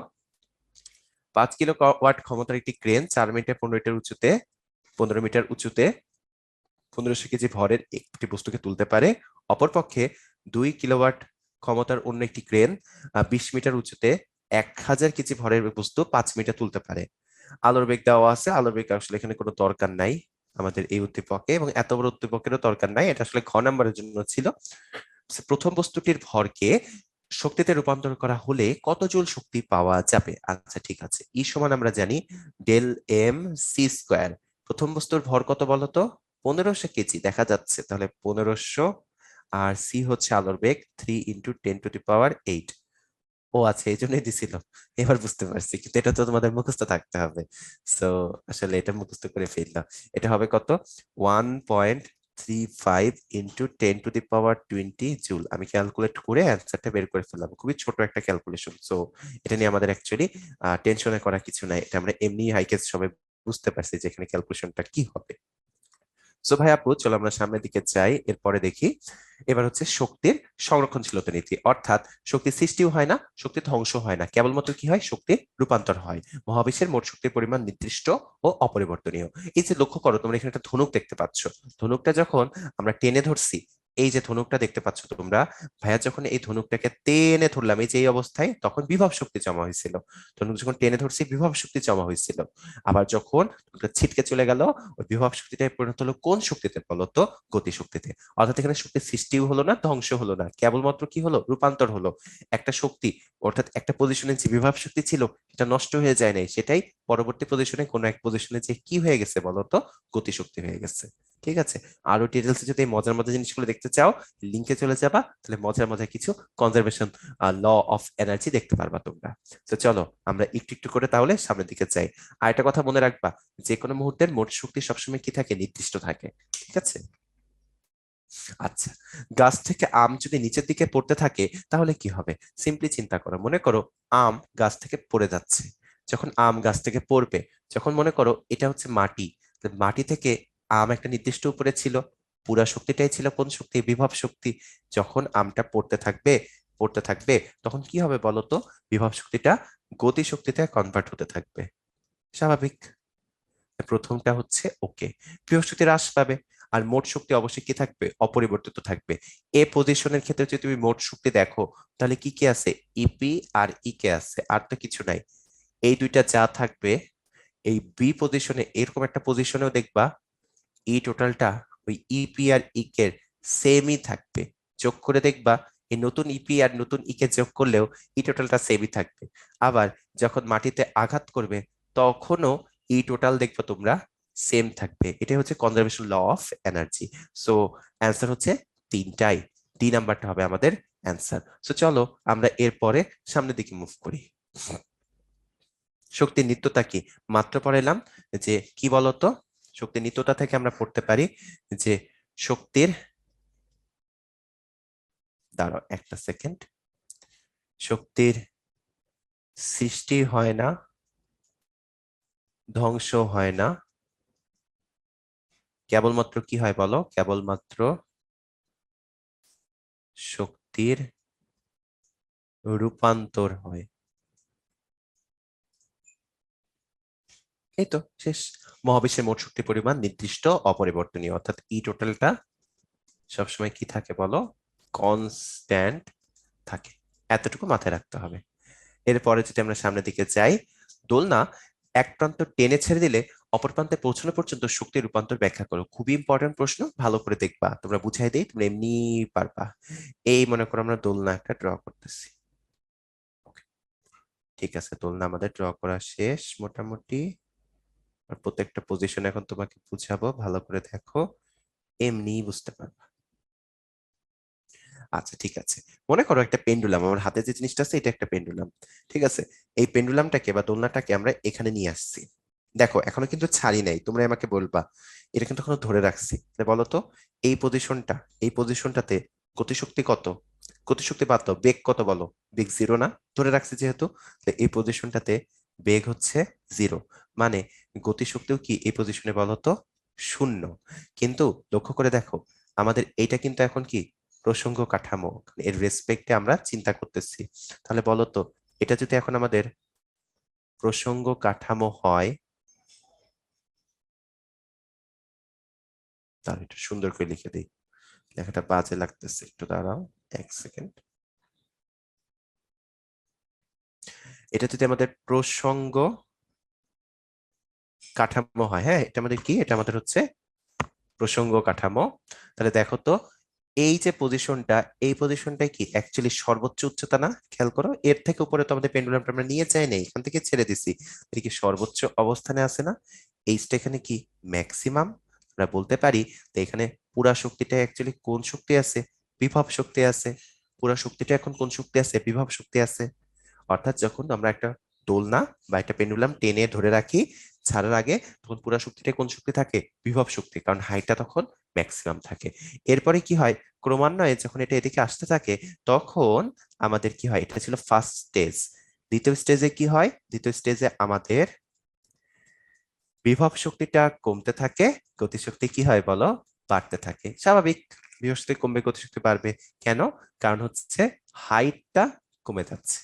5 কিলো ওয়াট ক্ষমতার একটি ক্রেন 4 মিটার 15 মিটার উঁচুতে, 15 মিটার উঁচুতে 1500 কেজি ভরের একটি বস্তুকে তুলতে পারে। অপরপক্ষে 2 কিলোওয়াট ক্ষমতার অন্য একটি ক্রেন 20 মিটার উঁচুতে 1000 কেজি ভরের বস্তু 5 মিটার তুলতে পারে। আলোর বেগ দেওয়া আছে, আলোর বেগ আসলে এখানে কোনো দরকার নাই আমাদের এই উদ্দীপকে, এবং এত বড় উদ্দীপকেরও দরকার নাই, এটা আসলে ঘ নাম্বারের জন্য ছিল। প্রথম বস্তুটির ভরকে শক্তিতে রূপান্তর করা হলে কত জুল শক্তি পাওয়া যাবে। আচ্ছা ঠিক আছে, ই সমান আমরা জানি ডেল এম সি স্কোয়ার। প্রথম বস্তুর ভর কত বলতো, 1500 কেজি দেখা যাচ্ছে, তাহলে 1500, আর সি হচ্ছে আলোর বেগ 3 × 10⁸ ও আচ্ছা, এই জন্যই দিছিল। এবার বুঝতে পারছি, কিন্তু এটা তো তোমাদের মুখস্থ থাকতে হবে। সো আসলে এটা মুখস্থ করে ফেললাম। এটা হবে কত, 1.35 × 10⁻20 জুল। আমি ক্যালকুলেট করে অ্যান্সারটা বের করে ফেললাম, খুবই ছোট একটা ক্যালকুলেশন। সো এটা নিয়ে আমাদের অ্যাকচুয়ালি টেনশনে করা কিছু নাই, এটা আমরা এমনি হাইকেস সবাই বুঝতে পারছি যে এখানে ক্যালকুলেশনটা কি হবে। সো ভাই আপু চলো আমরা সামনের দিকে যাই, এরপরে দেখি। এবার হচ্ছে শক্তির সংরক্ষণশীলতা নীতি, অর্থাৎ শক্তি সৃষ্টিও হয় না, শক্তি ধ্বংস হয় না, কেবলমাত্র কি হয়, শক্তির রূপান্তর হয়। মহাবিশ্বের মোট শক্তির পরিমাণ নির্দিষ্ট ও অপরিবর্তনীয়। এই যে লক্ষ্য করো, তোমরা এখানে একটা ধনুক দেখতে পাচ্ছ। ধনুকটা যখন আমরা টেনে ধরছি, এই যে ধনুকটা দেখতে পাচ্ছ তোমরা, ভাইয়া যখন এই ধনুকটাকে টেনে ধরলাম এই যে এই অবস্থায়, তখন বিভব শক্তি জমা হয়েছিল। ধনুক যখন টেনে ধরছি বিভব শক্তি জমা হয়েছিল। আবার যখন ধনুকটা ছিটকে চলে গেল, ওই বিভব শক্তিটা পরিণত হলো কোন শক্তিতে বলতো, গতি শক্তিতে। অর্থাৎ এখানে শক্তির সৃষ্টিও হলো না, ধ্বংস হলো না, কেবলমাত্র কি হলো, রূপান্তর হলো। একটা শক্তি, অর্থাৎ একটা পজিশনে যে বিভব শক্তি ছিল সেটা নষ্ট হয়ে যায় নাই, সেটাই পরবর্তী পজিশনে কোনো এক পজিশনে যে কি হয়ে গেছে বলতো, গতি শক্তি হয়ে গেছে। ঠিক আছে, আরো ডিটেলসে যদি এই মজার মজার জিনিসগুলো দেখতে চাও, লিঙ্কে চলে যাবা, তাহলে মজার মজার কিছু কনজারভেশন ল অফ এনার্জি দেখতে পারবা তোমরা। তো চলো আমরা একটু একটু করে তাহলে সামনের দিকে যাই। আর একটা কথা মনে রাখবা, যে কোনো মুহূর্তের মোট শক্তি সবসময় কি থাকে, নির্দিষ্ট থাকে। ঠিক আছে। আচ্ছা, গাছ থেকে আম যদি নিচের দিকে পড়তে থাকে তাহলে কি হবে? সিম্পলি চিন্তা করো, মনে করো আম গাছ থেকে পড়ে যাচ্ছে। যখন আম গাছ থেকে পড়বে, যখন মনে করো এটা হচ্ছে মাটি, তো মাটি থেকে আম একটা নির্দিষ্ট উপরে ছিল, পুরা শক্তিটাই ছিল কোন শক্তি? বিভব শক্তি। যখন আমটা পড়তে থাকবে তখন কি হবে বলো তো? বিভব শক্তিটা গতি শক্তিতে কনভার্ট হতে থাকবে। স্বাভাবিক। প্রথমটা হচ্ছে ওকে, বিভব শক্তি হ্রাস পাবে, আর মোট শক্তি অবশ্যই কি থাকবে? অপরিবর্তিত থাকবে। এ পজিশনের ক্ষেত্রে যদি তুমি মোট শক্তি দেখো, তাহলে কি কি আছে? ইপি আর ইকে আছে, আর তো কিছু নাই। এই দুইটা যা থাকবে, এই বি পজিশনে এরকম একটা পজিশনেও দেখবা এই টোটালটা ওই ইপি আর ইকের সেমই থাকবে। যোগ করে দেখবা এই নতুন ইপি আর নতুন ইকে যোগ করলেও এই টোটালটা সেমই থাকবে। আবার যখন মাটিতে আঘাত করবে তখনও এই টোটাল দেখবে তোমরা সেম থাকবে। এটাই হচ্ছে conservation law of energy. So answer হচ্ছে তিনটাই। ডি নাম্বারটা হবে আমাদের অ্যান্সার। সো চলো আমরা এরপরে সামনের দিকে মুভ করি। শক্তির নিত্যতা কি? মাত্র পড়াইলাম যে কি বলতো, শক্তির নিত্যতা থেকে আমরা পড়তে পারি যে শক্তির, দাঁড়াও একটা সেকেন্ড, শক্তির সৃষ্টি হয় না, ধ্বংস হয় না, কেবলমাত্র কি হয় বলো? কেবলমাত্র শক্তির রূপান্তর হয়। এই তো শেষ। মহাবিশ্বের মোট শক্তি পরিমাণ নির্দিষ্ট, অপরিবর্তনীয়, অর্থাৎ ই টোটালটা সবসময় কি থাকে বলো? কনস্ট্যান্ট থাকে। এতটুকু মাথায় রাখতে হবে। এরপরে যদি আমরা সামনের দিকে যাই, দোলনা এক প্রান্ত টেনে ছেড়ে দিলে অপর প্রান্তে পৌঁছানো পর্যন্ত শক্তি রূপান্তর ব্যাখ্যা করো। খুবই ইম্পর্টেন্ট প্রশ্ন, ভালো করে দেখবা, তোমরা বুঝাই দেই তোমরা এমনি পারবা। এই মনে করো আমরা দোলনা একটা ড্র করতেছি। Okay, ঠিক আছে, দোলনা আমাদের ড্র করা শেষ মোটামুটি। আর প্রত্যেকটা পজিশন এখন তোমাকে বুঝাবো, ভালো করে দেখো, এমনি বুঝতে পারবা। আচ্ছা ঠিক আছে, মনে করো একটা পেন্ডুলাম, আমার হাতে যে জিনিসটা আছে এটা একটা পেন্ডুলাম। ঠিক আছে, এই পেন্ডুলামটাকে বা দোলনাটাকে আমরা এখানে নিয়ে আসছি। দেখো এখনো কিন্তু ছাড়ি নাই, তোমরা আমাকে বলবা এটা কিন্তু এখনো ধরে রাখছি। তাহলে বলো তো এই পজিশনটা, এই পজিশনটাতে গতিশক্তি কত? গতিশক্তি বাদ দাও, বেগ কত বলো? বেগ জিরো না? ধরে রাখছি যেহেতু, তাহলে এই পজিশনটাতে বেগ হচ্ছে জিরো। মানে গতিশক্তিও কি এই পজিশনে বলো তো? শূন্য। কিন্তু লক্ষ্য করে দেখো, আমাদের এইটা কিন্তু এখন কি প্রসঙ্গ কাঠামো, এর রেসপেক্টে আমরা চিন্তা করতেছি। তাহলে বলো তো এটা যদি এখন আমাদের প্রসঙ্গ কাঠামো হয়, তাহলে একটু সুন্দর করে লিখে দিই, লেখাটা বাজে লাগতেছে, একটু দাঁড়াও এক সেকেন্ড। এটা যদি আমাদের প্রসঙ্গ কাঠামো হয়, হ্যাঁ এটা আমাদের কি? এটা আমাদের হচ্ছে প্রসঙ্গ কাঠামো। তাহলে দেখো তো এই যে পজিশনটা, এই পজিশনটাই কি অ্যাকচুয়ালি সর্বোচ্চ উচ্চতা না? খেয়াল করো, এর থেকে উপরে তো আমাদের পেন্ডুলামটা আমরা নিয়ে যাই নাই, এখান থেকে ছেড়ে দিছি, এটা কি সর্বোচ্চ অবস্থানে আছে না? এইটা এখানে কি ম্যাক্সিমাম? আমরা বলতে পারি তো এখানে পুরা শক্তিটা অ্যাকচুয়ালি কোন শক্তি আছে? বিভব শক্তি আছে। পুরা শক্তিটা এখন কোন শক্তি আছে? বিভব শক্তি আছে। অর্থাৎ যখন আমরা একটা দোলনা বা একটা পেন্ডুলাম টেনে ধরে রাখি ছাড়ার আগে, তখন পুরা শক্তিটা কোন শক্তি থাকে? বিভব শক্তি, কারণ হাইটটা তখন ম্যাক্সিমাম থাকে। এরপরে কি হয়, ক্রমান্বয়ে যখন এটা এদিকে আসতে থাকে তখন আমাদের কি হয়, এটা ছিল ফার্স্ট স্টেজ। দ্বিতীয় স্টেজে কি হয়? দ্বিতীয় স্টেজে আমাদের বিভব শক্তিটা কমতে থাকে, গতিশক্তি কি হয় বলো? বাড়তে থাকে। স্বাভাবিক, বিভব শক্তি কমবে, গতিশক্তি বাড়বে। কেন? কারণ হচ্ছে হাইটটা কমে যাচ্ছে,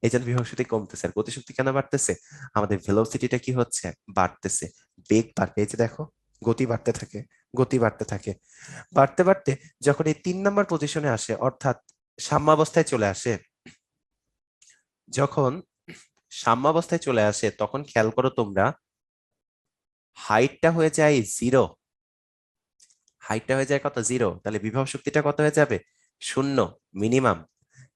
এই জন্য বিভব শক্তি কমতেছে। আর গতিশক্তি কেন বাড়তেছে? আমাদের ভেলোসিটিটা কি হচ্ছে? বাড়তেছে, বেগ বাড়বে। এই যে দেখো, গতি বাড়তে থাকে, গতি বাড়তে থাকে, বাড়তে বাড়তে যখন এই 3 নম্বর পজিশনে আসে, অর্থাৎ সাম্যাবস্থায় চলে আসে, যখন সাম্যাবস্থায় চলে আসে তখন খেয়াল করো তোমরা, হাইটটা হয়ে যায় জিরো। হাইটটা হয়ে যায় কত? জিরো। তাহলে বিভব শক্তিটা কত হয়ে যাবে? শূন্য, মিনিমাম।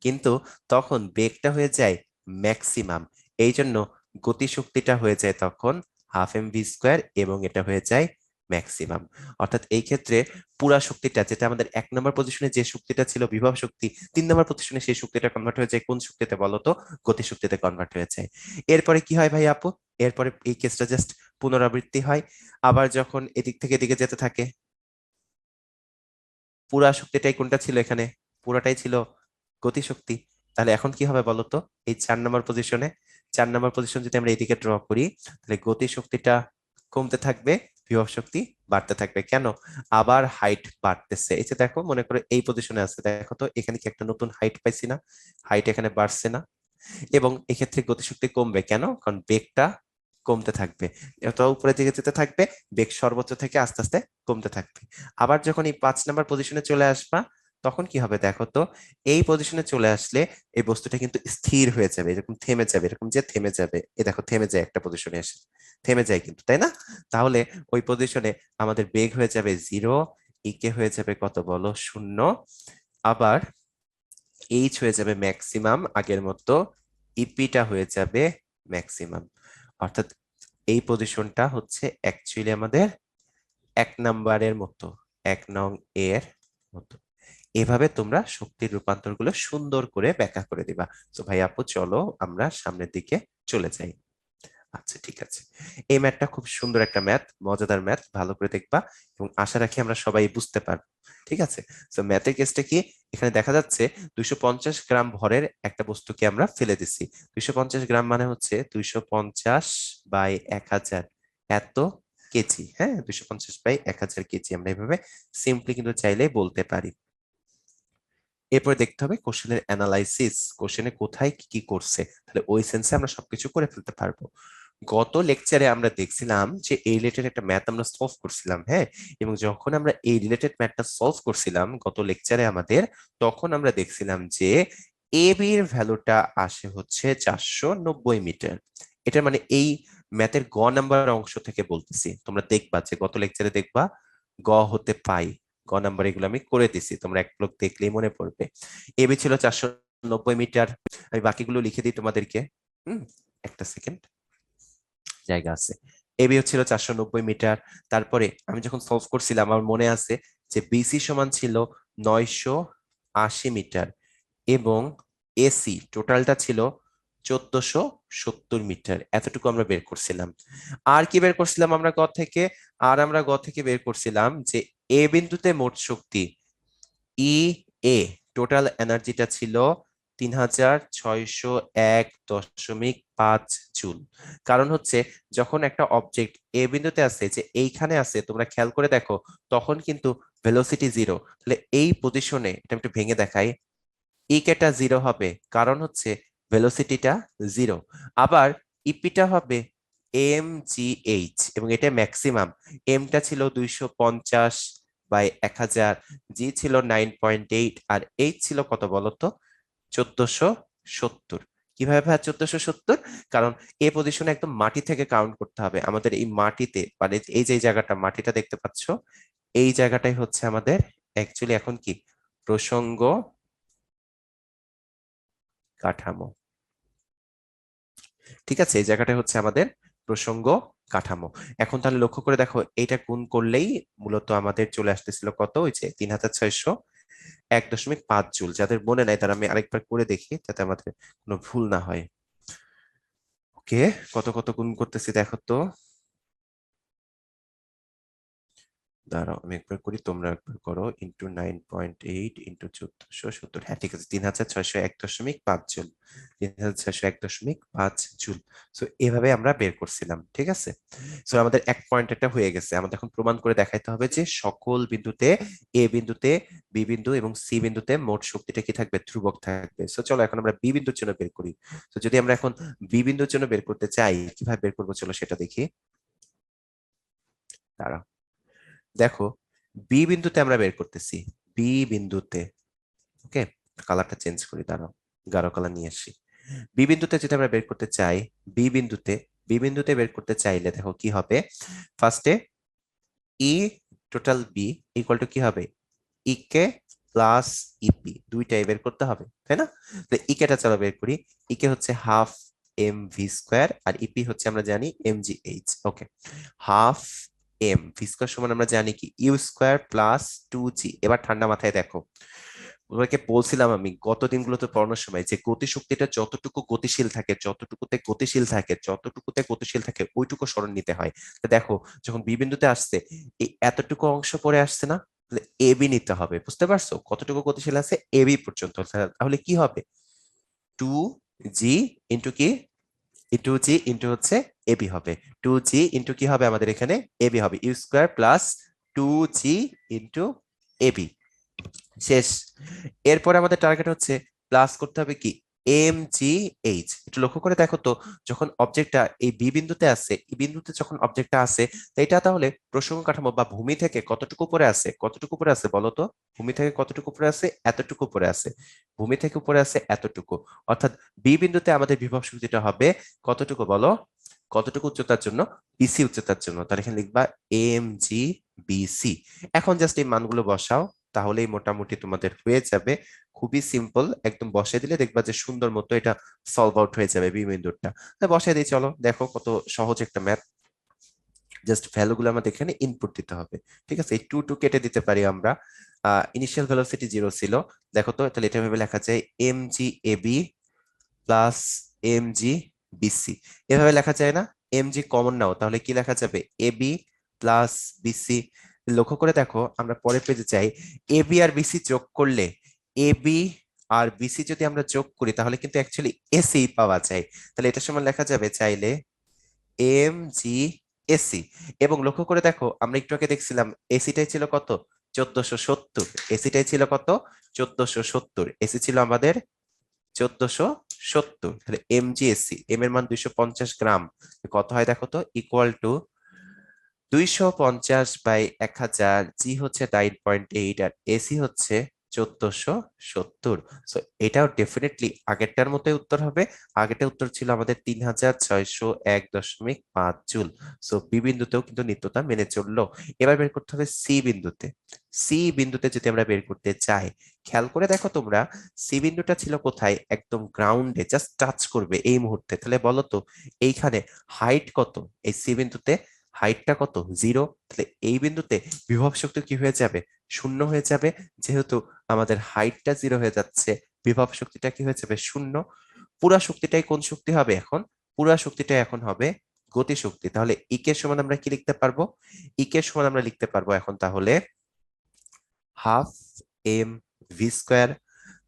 কিন্তু তখন বেগটা হয়ে যায় ম্যাক্সিমাম। এই জন্য গতিশক্তিটা হয়ে যায় তখন হাফ এম ভি স্কোয়ার, এবং এটা হয়ে যায় ম্যাক্সিমাম। অর্থাৎ এই ক্ষেত্রে পুরা শক্তিটা, যেটা আমাদের 1 নম্বর পজিশনে যে শক্তিটা ছিল বিভব শক্তি, 3 নম্বর পজিশনে সেই শক্তিটা কনভার্ট হয়ে যায় কোন শক্তিতে বলতো? গতিশক্তিতে কনভার্ট হয়ে যায়। এরপরে কি হয় ভাই আপু? এরপরে এই কেসটা জাস্ট পুনরাবৃত্তি হয়। আবার যখন এদিক থেকে এদিকে যেতে থাকে, পুরা শক্তিটাই কোনটা ছিল এখানে? পুরাটাই ছিল গতিশক্তি। তাহলে এখন কি হবে বলতো? এই 4 নম্বর পজিশনে, 4 নম্বর পজিশন যদি আমরা এদিকে ড্র করি, তাহলে গতিশক্তিটা কমতে থাকবে, বিভব শক্তি বাড়তে থাকবে। কেন? আবার হাইট বাড়তেছে। এই যে দেখো, মনে করো এই পজিশনে আছে, দেখো তো এখানে কি একটা নতুন হাইট পাইছি না? হাইট এখানে বাড়ছে না? এবং এক্ষেত্রে গতিশক্তি কমবে কেন? কারণ বেগটা কমতে থাকবে, এত উপরের দিকে যেতে থাকবে, বেগ সর্বোচ্চ থেকে আস্তে আস্তে কমতে থাকবে। আবার যখন এই 5 নম্বর পজিশনে চলে আসবা, তখন কি হবে দেখো তো? এই পজিশনে চলে আসলে এই বস্তুটা কিন্তু স্থির হয়ে যাবে, এরকম থেমে যাবে, এরকম যে থেমে যাবে, এ দেখো থেমে যায় একটা পজিশনে এসে, থেমে যায় কিন্তু, তাই না? তাহলে ওই পজিশনে আমাদের বেগ হয়ে যাবে 0, ইকে হয়ে যাবে কত বলো? 0। আবার এইচ হয়ে যাবে ম্যাক্সিমাম আগের মতো, ইপিটা হয়ে যাবে ম্যাক্সিমাম। অর্থাৎ এই পজিশনটা হচ্ছে অ্যাকচুয়ালি আমাদের 1 নম্বরের মতো, 1 নং এর মতো। এভাবে তোমরা শক্তির রূপান্তর গুলো সুন্দর করে ব্যাখ্যা করে দিবা। তো ভাই আপু চলো আমরা সামনের দিকে চলে যাই। আচ্ছা ঠিক আছে, এই ম্যাথটা খুব সুন্দর একটা ম্যাথ, মজাদার ম্যাথ, ভালো করে দেখবা এবং আশা রাখি আমরা সবাই বুঝতে পারবো। ঠিক আছে, তো ম্যাথের কেসটা কি? এখানে দেখা যাচ্ছে 250 গ্রাম ভরের একটা বস্তুকে আমরা ফেলে দিচ্ছি। 250 গ্রাম মানে হচ্ছে 250/1000 এত কেজি। হ্যাঁ, 250/1000 কেজি আমরা এভাবে সিম্পলি কিন্তু চাইলেই বলতে পারি। এরপর দেখতে হবে কোশ্চেনের অ্যানালাইসিস, কোশ্চেনে কোথায় কি কি করছে, তাহলে ওই সেন্সে আমরা সবকিছু করে ফেলতে পারবো। গত লেকচারে আমরা দেখছিলাম যে এই রিলেটেড একটা ম্যাথ আমরা সলভ করছিলাম, হ্যাঁ, এবং যখন আমরা এই রিলেটেড ম্যাথটা সলভ করছিলাম গত লেকচারে আমাদের, তখন আমরা দেখছিলাম যে এ বি এর ভ্যালুটা আসে হচ্ছে 490 মিটার। এটা মানে এই ম্যাথের গ নাম্বার অংশ থেকে বলতেছি, তোমরা দেখবা যে গত লেকচারে দেখবা গ হতে পাই, গ নাম্বার এগুলো আমি করে দিছি, তোমরা এক ব্লক দেখলেই মনে পড়বে। এবি ছিল 490 মিটার। আমি বাকিগুলো লিখে দিই তোমাদেরকে। হুম, একটা সেকেন্ড, জায়গা আছে। এবি হচ্ছিল 490 মিটার। তারপরে আমি যখন সলভ করছিলাম আমার মনে আছে যে বিসি সমান ছিল 980 মিটার এবং এসি টোটালটা ছিল 1470 মিটার। এতটুকু আমরা বের করছিলাম। আর কি বের করছিলাম আমরা গ থেকে? আর আমরা গ থেকে বের করছিলাম যে এ বিন্দুতে মোট শক্তি ই এ, টোটাল এনার্জিটা ছিল 3601.5 জুল। কারণ হচ্ছে যখন একটা অবজেক্ট এ বিন্দুতে আছে, যে এইখানে আছে, তোমরা খেয়াল করে দেখো, তখন কিন্তু ভেলোসিটি 0। তাহলে এই পজিশনে এটা একটু ভেঙে দেখাই, ইকেটা 0 হবে কারণ হচ্ছে ভেলোসিটিটা 0। আবার ইপিটা হবে এম জি এইচ এবং এটা ম্যাক্সিমাম। এমটা ছিল 250/1000, জি ছিল 9.8, আর এইচ ছিল কত বলতো? 1470। কিভাবে ভাই 1470? কারণ এ পজিশনে একদম মাটি থেকে কাউন্ট করতে হবে আমাদের। এই মাটিতে মানে এই যে জায়গাটা মাটিটা দেখতে পাচ্ছ, এই জায়গাটাই হচ্ছে আমাদের অ্যাকচুয়ালি এখন কি প্রসঙ্গ কাঠামো। ঠিক আছে, এই জায়গাটা হচ্ছে আমাদের প্রসঙ্গ কাঠামো। এখন তাহলে লক্ষ্য করে দেখো, এইটা গুণ করলেই মূলত আমাদের চলে আসতেছিল কত? ওই যে 3601.5 জুল। যাদের মনে নাই তারা আমি আরেকবার করে দেখি যাতে আমাদের কোনো ভুল না হয়। ওকে, কত কত গুণ করতেছি দেখো তো। দাঁড়াও আমি একবার করি, তোমরা একবার করো। ইন্টু 9.8 ইন্টু 1470, হ্যাঁ ঠিক আছে, 3601.5 জুল। 3601.5 জুল। সো এভাবে আমরা বের করছিলাম, ঠিক আছে। সো আমাদের এক পয়েন্ট একটা হয়ে গেছে। আমাদের এখন প্রমাণ করে দেখাইতে হবে যে সকল বিন্দুতে, এ বিন্দুতে, বি বিন্দু এবং সি বিন্দুতে মোট শক্তিটা কি থাকবে? ধ্রুবক থাকবে। সো চলো এখন আমরা বি বিন্দুর জন্য বের করি। তো যদি আমরা এখন বি বিন্দুর জন্য বের করতে চাই, কিভাবে বের করবো চলো সেটা দেখি। দাঁড়াও, দেখো বি বিন্দুতে আমরা বের করতেছি, বি বিন্দুতে। ওকে, কালারটা চেঞ্জ করি, দাঁড়াও গাঢ় কালার নিয়ে আসি। বি বিন্দুতে যদি আমরা বের করতে চাই, বি বিন্দুতে, বি বিন্দুতে বের করতে চাইলে দেখো কি হবে। ফার্স্টে ই টোটাল বি ইকুয়াল টু কি হবে? ইকে প্লাস ইপি, দুইটাই বের করতে হবে, তাই না? তো ইকেটা চলো বের করি। ইকে হচ্ছে হাফ এম ভি স্কোয়ার, আর ইপি হচ্ছে আমরা জানি এম জি এইচ। ওকে, হাফ এম ভি স্কোয়ার সমান আমরা জানি কি ইউ স্কোয়ার প্লাস 2জি। এবার ঠান্ডা মাথায় দেখো, তোমাকে বলছিলাম আমি গত দিনগুলোতে পড়ানোর সময় যে গতিশক্তিটা যতটুকু গতিশীল থাকে, যতটুকুতে গতিশীল থাকে, যতটুকুতে গতিশীল থাকে ওইটুকু স্মরণ নিতে হয়। তো দেখো যখন বি বিন্দুতে আসছে, এই এতটুকু অংশ পরে আসছে না, তাহলে এবি নিতে হবে, বুঝতে পারছো কতটুকু গতিশীল আছে, এবি পর্যন্ত। তাহলে কি হবে, 2g ইন্টু কি, জি ইন্টু হচ্ছে এবি হবে, 2g ইন্টু কি হবে আমাদের এখানে, এবি হবে, u square plus 2g into AB. শেষ। এরপরে আমাদের টার্গেট হচ্ছে প্লাস করতে হবে কি, এম জি এইচ। একটু লক্ষ্য করে দেখো তো, যখন অবজেক্টটা এই বি বিন্দুতে আছে, এই বিন্দুতে যখন অবজেক্টটা আছে, তো এটা তাহলে প্রসঙ্গ কাঠামো বা ভূমি থেকে কতটুকু উপরে আছে, কতটুকু উপরে আছে বলো তো, ভূমি থেকে কতটুকু উপরে আছে, এতটুকু উপরে আছে, ভূমি থেকে উপরে আছে এতটুকু। অর্থাৎ বি বিন্দুতে আমাদের বিভব শক্তিটা হবে কতটুকু বলো, কতটুকু উচ্চতার জন্য, বিসি উচ্চতার জন্য। তাহলে এখানে লিখবা এম জি বিসি। এখন জাস্ট এই মানগুলো বসাও, তাহলেই মোটামুটি তোমাদের হয়ে যাবে। খুবই সিম্পল, একদম বসিয়ে দিলে দেখবা যে সুন্দর মতো এটা সলভ আউট হয়ে যাবে বিন্দুটা। বসিয়ে দিই, চলো দেখো কত সহজ একটা ম্যাথ। জাস্ট ভ্যালুগুলো আমাদের এখানে ইনপুট দিতে হবে। ঠিক আছে, এই টু টু কেটে দিতে পারি আমরা। ইনিশিয়াল ভেলোসিটি 0 ছিল, দেখো তো তাহলে এটা ভাবে লেখা যায় m g AB plus m g BC. এভাবে লেখা যায় না, এম জি কমন নাও, তাহলে কি লেখা যাবে, এবি প্লাস বিসি। লক্ষ্য করে দেখো, আমরা পরের পেজে চাই, এবি আর বিসি যোগ করলে, এবি আর বিসি যদি আমরা যোগ করি তাহলে কিন্তু অ্যাকচুয়ালি এসি পাওয়া যায়। তাহলে এটার সময় লেখা যাবে চাইলে এম জি এসি। এবং লক্ষ্য করে দেখো, আমরা একটু আগে দেখছিলাম এসিটাই ছিল কত, 1470। এসিটাই ছিল কত, 1470। এসি ছিল আমাদের 1470। তাহলে এমজিএসসি, এম এর মান 250 গ্রাম, কত হয় দেখো তো, ইকুয়াল টু 250/1000। জি হচ্ছে 9.8 আর এসি হচ্ছে 1470। সো এটাও ডেফিনেটলি আগেরটার মতোই উত্তর হবে। আগেরটা উত্তর ছিল আমাদের 3601.5 জুল। সো বি বিন্দুতেও কিন্তু নিত্যতা মেনে চললো। এবার বের করতে হবে সি বিন্দুতে। সি বিন্দুতে যদি আমরা বের করতে চাই, খেয়াল করে দেখো তোমরা, সি বিন্দুটা ছিল কোথায়, একদম গ্রাউন্ডে, জাস্ট টাচ করবে এই মুহূর্তে। তাহলে বলো তো এইখানে হাইট কত, এই সি বিন্দুতে হাইটটা কত, 0। তাহলে এই বিন্দুতে বিভব শক্তি কি হয়ে যাবে, শূন্য হয়ে যাবে। যেহেতু আমাদের হাইটটা 0 হয়ে যাচ্ছে, বিভব শক্তিটা কি হয়ে যাবে, শূন্য। পুরা শক্তিটাই কোন শক্তি হবে এখন, পুরা শক্তিটাই এখন হবে গতি শক্তি। তাহলে ই কে সমান আমরা কি লিখতে পারবো, ই কে সমান আমরা লিখতে পারবো এখন তাহলে হাফ এম ভি স্কোয়ার,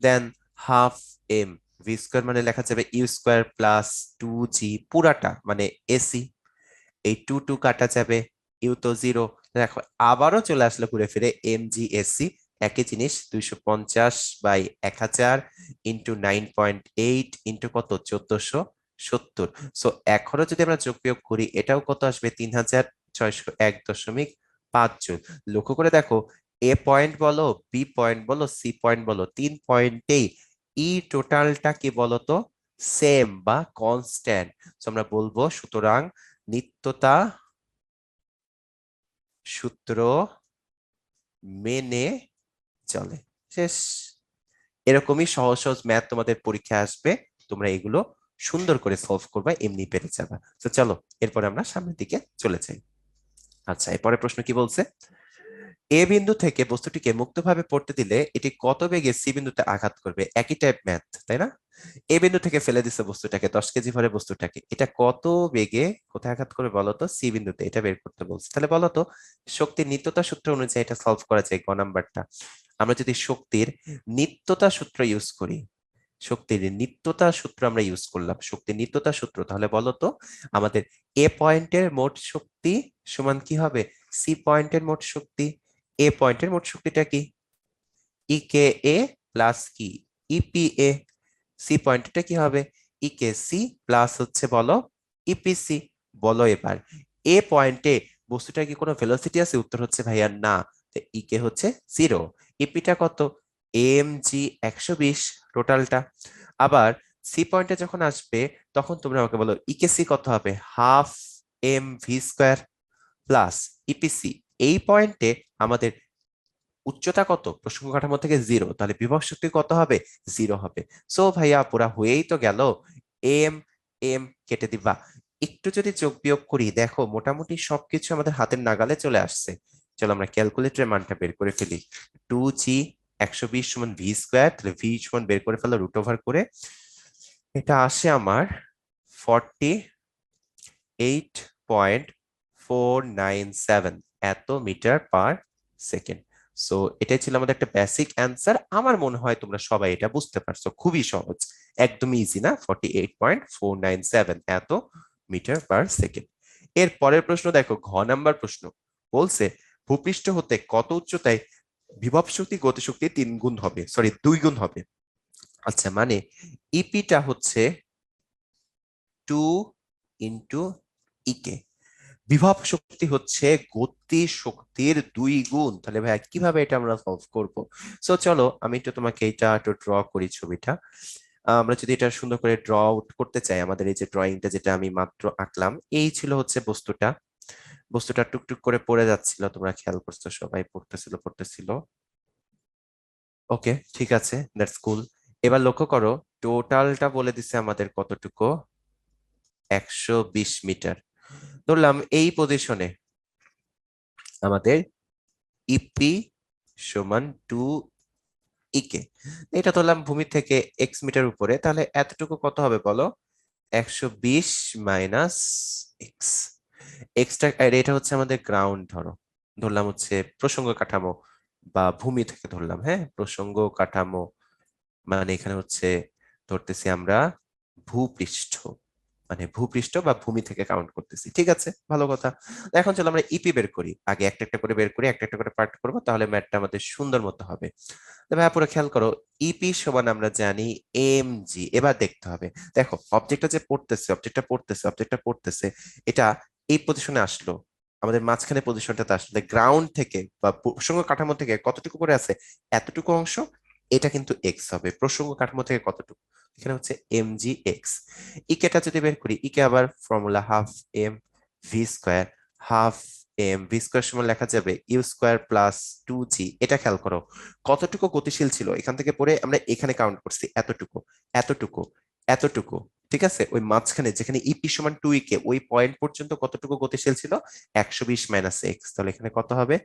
দেন হাফ এম ভি স্কোয়ার মানে লেখা যাবে ইউ স্কোয়ার প্লাস 2g পুরাটা মানে এসি। এই টু টু কাটা যাবে, ইউ তো 0। দেখো আবারও চলে আসলো ঘুরে ফিরে এম জি এস সি, একই জিনিস, 250/1000 ইন্টু 9.8 ইন্টু কত, 1470। সো এখনো যদি আমরা যোগ বিয়োগ করি, এটাও কত আসবে, 3601.5 জুল। লক্ষ্য করে দেখো, এ পয়েন্ট বলো, বি পয়েন্ট বলো, সি পয়েন্ট বলো, 3 পয়েন্টেই ই টোটালটা কি বলতো, সেম বা কনস্ট্যান্ট। আমরা বলবো সুতরাং নিত্যতা সূত্র মেনে চলে। শেষ। এরকমই সহজ সহজ ম্যাথ তোমাদের পরীক্ষা আসবে, তোমরা এগুলো সুন্দর করে সলভ করবা, এমনি পেরে যাবা। তো চলো এরপরে আমরা সামনের দিকে চলে যাই। আচ্ছা, এরপরে প্রশ্ন কি বলছে, এ বিন্দু থেকে বস্তুটিকে মুক্তভাবে পড়তে দিলে এটি কত বেগে সি বিন্দুতে আঘাত করবে, একই টাইপ ম্যাথ তাই না। এ বিন্দু থেকে ফেলে দিচ্ছে বস্তুটাকে, 10 কেজি ভরে বস্তুটাকে, এটা কত বেগে কোথায় আঘাত করে বলতো, সি বিন্দুতে, এটা বের করতে বলছে। তাহলে বলতো শক্তির নিত্যতা সূত্র অনুযায়ী এটা সলভ করা যায়, গ নাম্বারটা। আমরা যদি শক্তির নিত্যতা সূত্র ইউজ করি, শক্তির নিত্যতা সূত্র আমরা ইউজ করলাম, শক্তির নিত্যতা সূত্র, তাহলে বলতো আমাদের এ পয়েন্টের মোট শক্তি সমান কি হবে, সি পয়েন্টের মোট শক্তি। এ পয়েন্টের মোট শক্তিটা কি, ই কে এ প্লাস কি, ইপি এ। সি পয়েন্টটা কি হবে, ই কে সি প্লাস হচ্ছে বলো ইপিসি। বলো এবার এ পয়েন্টে বস্তুটা কি কোনো ভেলোসিটি আছে, উত্তর হচ্ছে ভাইয়া না। ই কে হচ্ছে 0, ইপিটা কত, এম জি 120 টোটালটা। আবার সি পয়েন্টে যখন আসবে, তখন তোমরা আমাকে বলো ই কে সি কত হবে, half M V square plus EPC. এই পয়েন্টে আমাদের উচ্চতা কত, প্রসঙ্গ কাঠামো থেকে 0, তাহলে বিভব শক্তি কত হবে, 0 হবে। সো ভাইয়া পুরা হয়েই তো গেল, এম এম কেটে দিবা। একটু যদি যোগ বিয়োগ করি, দেখো মোটামুটি সবকিছু আমাদের হাতের নাগালে চলে আসছে। চলো আমরা ক্যালকুলেটরের মানটা বের করে ফেলি। 2g 120 সমান ভি স্কোয়ার, তাহলে ভি সমান বের করে ফেলো রুট ওভার করে, এটা আসে আমার 48.497 এত মিটার পার সেকেন্ড। সো এটাই ছিল আমাদের একটা বেসিক অ্যান্সার। আমার মনে হয় তোমরা সবাই এটা বুঝতে পারছো, খুবই সহজ, একদম ইজি না? 48.497 এত মিটার পার সেকেন্ড। এর পরের প্রশ্ন দেখো, ঘ নাম্বার প্রশ্ন বলছে ভূপৃষ্ঠ হতে কত উচ্চতায় বিভব শক্তি গতিশক্তি 3 গুণ হবে, সরি 2 গুণ হবে। আচ্ছা, মানে ইপিটা হচ্ছে 2 × ইকে, বিভব শক্তি হচ্ছে গতি শক্তির 2 গুণ। তাহলে ভাই কিভাবে এটা আমরা সলভ করব? সো চলো আমি একটু তোমাকে এটা একটু ড্র করি ছবিটা। আমরা যদি এটা সুন্দর করে ড্র আউট করতে চাই, আমাদের এই যে ড্রয়িংটা যেটা আমি মাত্র আঁকলাম, এই ছিল হচ্ছে বস্তুটা। বস্তুটা টুকটুক করে পড়ে যাচ্ছিল, তোমরা খেয়াল করছো, সবাই পড়তেছিল। ওকে, ঠিক আছে, দ্যাটস কুল। এবার লক্ষ্য করো, টোটালটা বলে দিছে আমাদের কতটুকু, 120 মিটার। ধরলাম এই পজিশনে আমাদের ইপি সমান 2 ইকে, এটা ধরলাম ভূমি থেকে x মিটার উপরে, তাহলে এতটুকু কত হবে বলো? 120 মাইনাস এক্স। এক্সটা, এটা হচ্ছে আমাদের গ্রাউন্ড, ধরলাম হচ্ছে প্রসঙ্গ কাঠামো বা ভূমি থেকে ধরলাম, হ্যাঁ প্রসঙ্গ কাঠামো, মানে এখানে হচ্ছে ধরতেছি আমরা ভূপৃষ্ঠ, মানে ভূপৃষ্ঠ বা ভূমি থেকে কাউন্ট করতেছি, ঠিক আছে, ভালো কথা। এখন চলো আমরা ইপি বের করি, আগে একটা একটা করে বের করি, একটা একটা করে পার্ট করবো, তাহলে ম্যাথটা আমাদের সুন্দর মতো হবে। তবে পুরো খেয়াল করো, ইপি সমান আমরা জানি এম জি। এবার দেখতে হবে, দেখো অবজেক্টটা যে পড়তেছে, অবজেক্টটা পড়তেছে, এটা এই পজিশনে আসলো, আমাদের মাঝখানে পজিশনটাতে আসলে গ্রাউন্ড থেকে বা প্রসঙ্গ কাঠামো থেকে কতটুকু করে আছে, এতটুকু অংশ, এটা কিন্তু এক্স হবে। প্রসঙ্গ কাঠামো থেকে কতটুকু, এখানে হচ্ছে এম জি এক্স। ইকেটা যদি বের করি, ইকে আবার formula half M V square, half M V square সমান লেখা যাবে ইউ স্কোয়ার প্লাস 2 জি। এটা খেয়াল করো কতটুকু গতিশীল ছিল, এখান থেকে পড়ে আমরা এখানে কাউন্ট করছি, এতটুকু, এতটুকু, এতটুকু, ঠিক আছে। ওই মাঝখানে যেখানে ইপি সমান 2 কে, ওই পয়েন্ট পর্যন্ত কতটুকু গতিশীল ছিল, 120 মাইনাস এক্স। তাহলে এখানে কত হবে,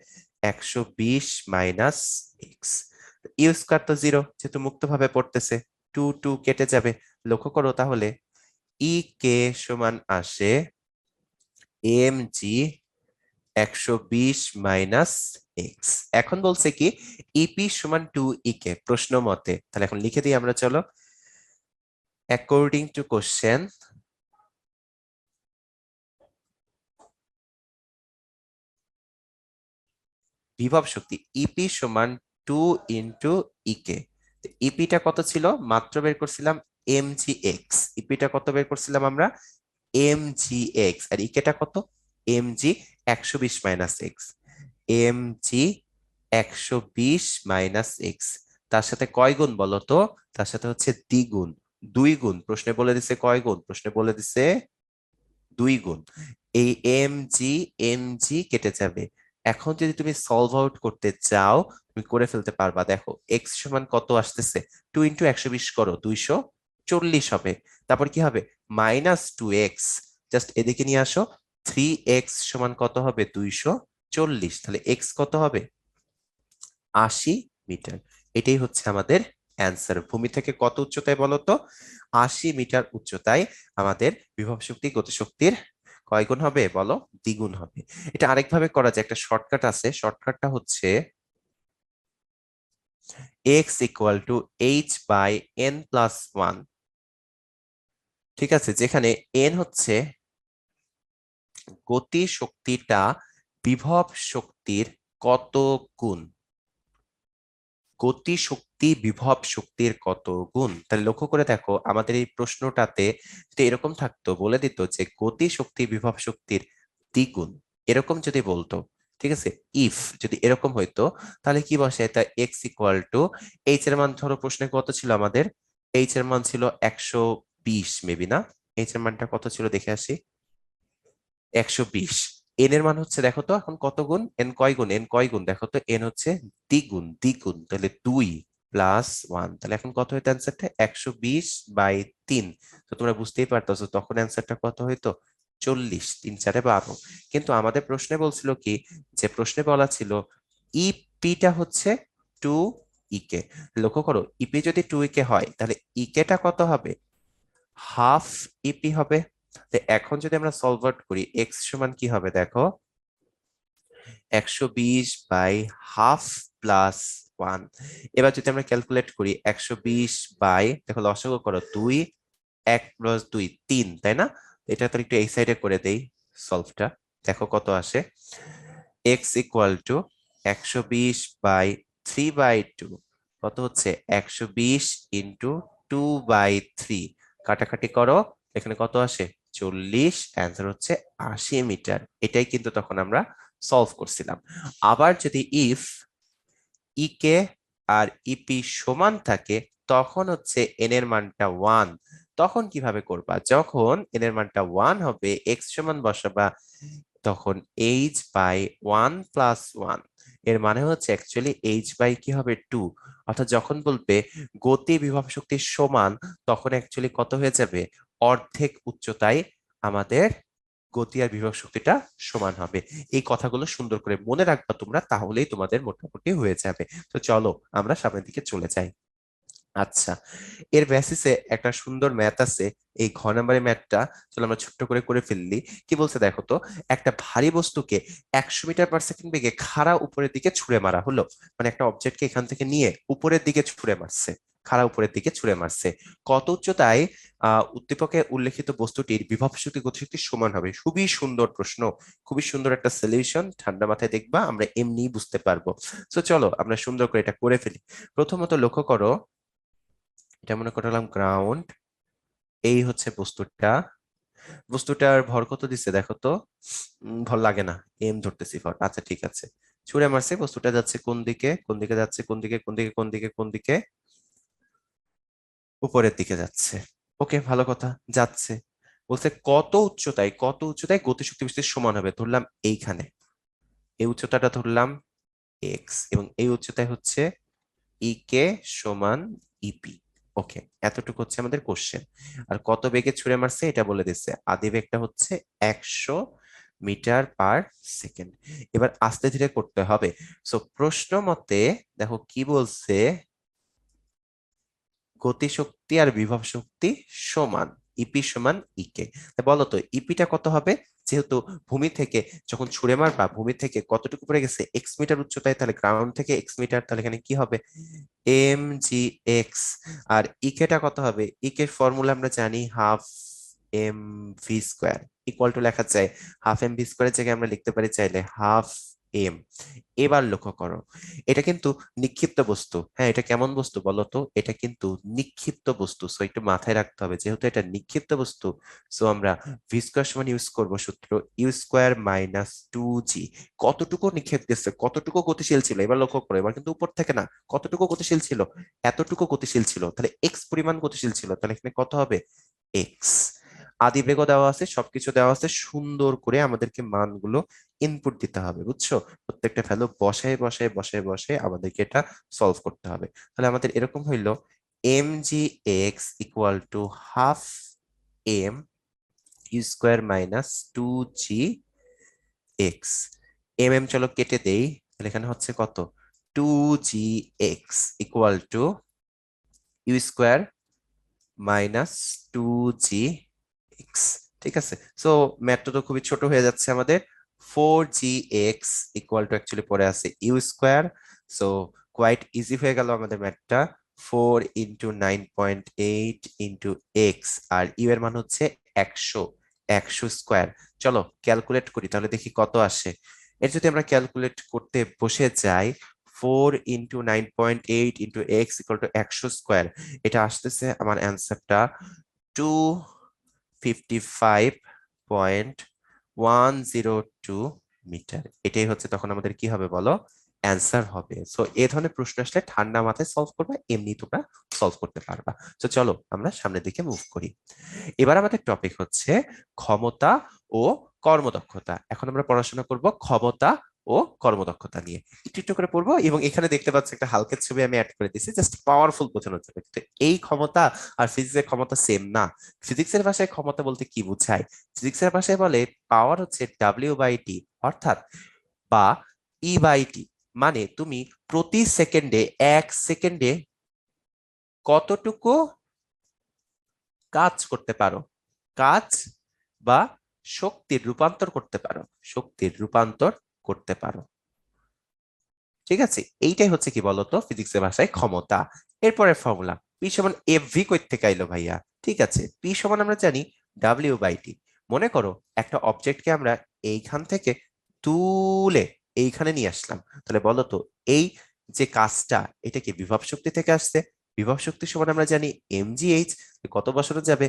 120 মাইনাস এক্স। ইউ স্কোয়ার তো জিরো, যেহেতু মুক্ত ভাবে পড়তেছে, 2 2 কেটে যাবে। লক্ষ্য করো তাহলে ই কে সমান আসে এম জি 120 মাইনাস এক্স। এখন বলছে কি ইপি সমান 2 ইকে প্রশ্ন মতে, তাহলে এখন লিখে দিই আমরা, চলো। অ্যাকর্ডিং টু কোশ্চেন, বিভব শক্তি ইপি সমান 2 × ইকে। ইপিটা কত ছিল, মাত্র বের করছিলাম এম জি এক্স। ইপিটা কত বের করছিলাম আমরা, এম জি এক্স। আর ইকেটা কত, m g 120 minus X. M g 120 - X, তার সাথে কয় গুণ বলো তো? তার সাথে হচ্ছে দ্বিগুণ, 2 গুণ। প্রশ্নে বলে দিছে কয় গুণ, প্রশ্নে বলে দিছে 2 গুণ। এই এম জি কেটে যাবে। এখন যদি তুমি সলভ আউট করতে চাও, তুমি করে ফেলতে পারবা। দেখো এক্স সমান কত আসতেছে, 2 × 120 করো, 240 হবে। তারপর কি হবে, -2x, জাস্ট এদিকে নিয়ে আসো, 3x সমান কত হবে, 240। তাহলে এক্স কত হবে, 80 মিটার। এটাই হচ্ছে আমাদের অ্যান্সার। ভূমি থেকে কত উচ্চতায় বলতো, 80 মিটার উচ্চতায় আমাদের বিভব শক্তি গতিশক্তির কয় গুণ হবে বলো, দ্বিগুণ হবে। এটা আরেকভাবে করা যায়, একটা শর্টকাট আছে, শর্টকাটটা হচ্ছে X equal to H by N plus one. ঠিক আছে, যেখানে এন হচ্ছে গতি শক্তিটা বিভব শক্তির কত গুণ, গতি শক্তি বিভব শক্তির কত গুণ। তাহলে লক্ষ্য করে দেখো, আমাদের এই প্রশ্নটাতে যদি এরকম থাকতো, বলে দিত যে গতি শক্তি বিভব শক্তির দ্বিগুণ, এরকম যদি বলতো, ঠিক আছে, ইফ যদি এরকম হইতো, তাহলে কি বসে, তা এক্স ইকুয়াল টু এইচ এর মান, ধরো প্রশ্নে কত ছিল আমাদের, এইচ এর মান ছিল 120 মেবি, না? এইচ এর মানটা কত ছিল দেখে আসি, 120। এন এর মান হচ্ছে, দেখো তো এখন কত গুণ, এন কয় গুণ, এন কয় গুণ, দেখো তো, এন হচ্ছে দ্বিগুণ, দ্বিগুণ, তাহলে 2 + 1। তাহলে এখন কত হইতো অ্যান্সারটা, 120/3। তো তোমরা বুঝতেই পারতেছো তখন অ্যান্সারটা কত হইতো, 40, 3 × 4 = 12। কিন্তু আমাদের প্রশ্নে বলছিল কি, যে প্রশ্নে বলা ছিল ইপিটা হচ্ছে 2 ইকে। লক্ষ্য করো, ইপি যদি 2 ইকে হয়, তাহলে ইকেটা কত হবে, হাফ ইপি হবে। তো এখন যদি আমরা সলভ আউট করি, এক্স সমান কি হবে দেখো, 120/½ +1। এবার যদি আমরা ক্যালকুলেট করি 120 বাই, দেখো লসাগু করো 2, 1 + 2 3, তাই না? এটা তো একটু এই সাইডে করে দেই সলভটা, দেখো কত আসে। x ইকুয়াল টু 120/3/2 কত হচ্ছে 120 ইন্টু 2/3, কাটাকাটি করো, এখানে কত আসে 40, অ্যান্সার হচ্ছে 80 মিটার। এটাই কিন্তু তখন আমরা সলভ করছিলাম। আবার যদি ইফ ইকে আর ইপি সমান থাকে তখন হচ্ছে এন এর মানটা 1। তখন কিভাবে করবা? যখন এন এর মানটা 1 হবে, এক্স সমান বসাবা, তখন h/1 + 1, এর মানে হচ্ছে অ্যাকচুয়ালি h/ কি হবে 2। অর্থাৎ যখন বলবে গতি বিভব শক্তির সমান, তখন অ্যাকচুয়ালি কত হয়ে যাবে, অর্ধেক উচ্চতায় আমাদের গতি আর বিভব শক্তিটা সমান হবে। এই কথাগুলো সুন্দর করে মনে রাখবা তোমরা, তাহলেই তোমাদের মোটামুটি হয়ে যাবে। তো চলো আমরা সামনের দিকে চলে যাই। আচ্ছা, এর বেসিসে একটা সুন্দর ম্যাথ আছে, এই ঘ নাম্বারের ম্যাথটা চলো আমরা ছোট্ট করে করে ফেললি। কি বলছে দেখো তো, একটা ভারী বস্তুকে 100 মিটার/সেকেন্ড বেগে খাড়া উপরের দিকে ছুঁড়ে মারা হলো। মানে একটা অবজেক্টকে এখান থেকে নিয়ে উপরের দিকে ছুঁড়ে মারছে, খাড়া উপরের দিকে ছুঁড়ে মারছে। কত উচ্চতায় উদ্দীপকে উল্লেখিত বস্তুটির বিভব শক্তি গতিশক্তির সমান হবে? খুবই সুন্দর প্রশ্ন, খুবই সুন্দর একটা সলিউশন, ঠান্ডা মাথায় দেখবা, আমরা এমনি বুঝতে পারবো। তো চলো আমরা সুন্দর করে এটা করে ফেলি। প্রথমত লক্ষ্য করো, এটা মনে করলাম গ্রাউন্ড, এই হচ্ছে বস্তুটা। বস্তুটার ভর কত দিচ্ছে দেখো তো, ভর লাগে না, এম ধরতেছি ভর। আচ্ছা ঠিক আছে, ছুড়ে মারছে, বস্তুটা যাচ্ছে কোন দিকে, কোন দিকে যাচ্ছে, কোন দিকে, কোন দিকে, কোন দিকে, কোন দিকে, উপরের দিকে যাচ্ছে। ওকে, ভালো কথা, যাচ্ছে। বলছে কত উচ্চতায়, কত উচ্চতায় গতিশক্তি বিস্তার সমান হবে, ধরলাম এইখানে, এই উচ্চতাটা ধরলাম এক্স, এবং এই উচ্চতায় হচ্ছে ই কে সমান ইপি। ওকে, এতটুকু হচ্ছে আমাদের কোশ্চেন। আর কত বেগে ছুড়ে মারছে এটা বলে দিচ্ছে, আদি বেগটা হচ্ছে 100 মিটার/সেকেন্ড। এবার আস্তে ধীরে করতে হবে। সো প্রশ্ন মতে দেখো কি বলছে, গতিশক্তি আর বিভব শক্তি সমান, ইপি সমান ইকে। বলো তো ইপিটা কত হবে? যেহেতু ভূমি থেকে যখন ছুড়ে মারবা, ভূমি থেকে কতটুকু পড়ে গেছে, এক্স মিটার উচ্চতায়, তাহলে গ্রাউন্ড থেকে এক্স মিটার, তাহলে এখানে কি হবে, এম জি এক্স। আর ইকেটা কত হবে? ইকের ফর্মুলা আমরা জানি, half M V square, equal to লেখা যায় হাফ এম ভি স্কোয়ারের জায়গায় আমরা লিখতে পারি চাইলে হাফ এম। এবার লক্ষ্য করো, এটা কিন্তু নিক্ষিপ্ত বস্তু। হ্যাঁ, এটা কেমন বস্তু বলো তো, এটা কিন্তু নিক্ষিপ্ত বস্তু। সো একটু মাথায় রাখতে হবে, যেহেতু এটা নিক্ষিপ্ত বস্তু, সো আমরা ভি স্কোয়ার সমান ইউজ করবো সূত্র u² - 2g। কতটুকু নিক্ষেপ দিচ্ছে, কতটুকু গতিশীল ছিল, এবার লক্ষ্য করো, এবার কিন্তু উপর থেকে না, কতটুকু গতিশীল ছিল, এতটুকু গতিশীল ছিল, তাহলে এক্স পরিমাণ গতিশীল ছিল, তাহলে এখানে কত হবে, এক্স। আদি বেগও দেওয়া আছে, সবকিছু দেওয়া আছে, সুন্দর করে আমাদেরকে মানগুলো ইনপুট দিতে হবে, বুঝছো? প্রত্যেকটা ভ্যালু বসায় বসায় বসায় বসায় আমাদেরকে এটা সলভ করতে হবে। তাহলে আমাদের এরকম হইলো, m g X equal to half m u² - 2g X. এম এম চলো কেটে দেই, তাহলে এখানে হচ্ছে কত, 2g(x) ইকুয়াল টু u²-2g(x). ঠিক আছে, সো ম্যাথটা তো খুবই ছোট হয়ে যাচ্ছে আমাদের। 4gx ইকুয়াল টু, অ্যাকচুয়ালি পরে আছে u², সো কোয়াইট ইজি হয়ে গেল আমাদের ম্যাথটা। 4 × 9.8 × x, আর ইউ এর মান হচ্ছে 100, 100²। চলো ক্যালকুলেট করি, তাহলে দেখি কত আসে। এর যদি আমরা ক্যালকুলেট করতে বসে যাই, 4 × 9.8 × x = 100², এটা আসতেছে আমার অ্যান্সারটা 255.102 মিটার। এটাই হচ্ছে তখন আমাদের কি হবে বলো, অ্যান্সার হবে। সো এই ধরনের প্রশ্ন আসলে ঠান্ডা মাথায় সলভ করবা, এমনি তোমরা সলভ করতে পারবা। তো চলো আমরা সামনের দিকে মুভ করি। এবার আমাদের টপিক হচ্ছে ক্ষমতা ও কর্মদক্ষতা। এখন আমরা পড়াশোনা করব ক্ষমতা ও কর্মদক্ষতা নিয়ে, একটু একটু করে পড়বো। এবং এখানে দেখতে পাচ্ছি একটা হালকের ছবি আমি অ্যাড করে দিচ্ছি, জাস্ট পাওয়ারফুল বোঝানোর জন্য। কিন্তু এই ক্ষমতা আর ফিজিক্সের ক্ষমতা সেম না। ফিজিক্সের ভাষায় ক্ষমতা বলতে কি বোঝায়, ফিজিক্সের ভাষায় বলে পাওয়ার হচ্ছে W/T, অর্থাৎ বা E/T, মানে তুমি প্রতি সেকেন্ডে, 1 সেকেন্ডে কতটুকু কাজ করতে পারো, কাজ বা শক্তির রূপান্তর করতে পারো, শক্তির রূপান্তর করতে পারো। ঠিক আছে, এইটাই হচ্ছে কি বলতো ফিজিক্সের ভাষায় ক্ষমতা। এরপরের ফর্মুলা পি সমান এফ ভি কই থেকে আইলো ভাইয়া? ঠিক আছে, পি সমান আমরা জানি ডাব্লিউ বাই টি। মনে করো একটা অবজেক্টকে আমরা এইখান থেকে তুলে এইখানে নিয়ে আসলাম, তাহলে বলো তো এই যে কাজটা এটা কি বিভব শক্তি থেকে আসছে? বিভব শক্তি সমান আমরা জানি এম জি এইচ। কত বসানো যাবে?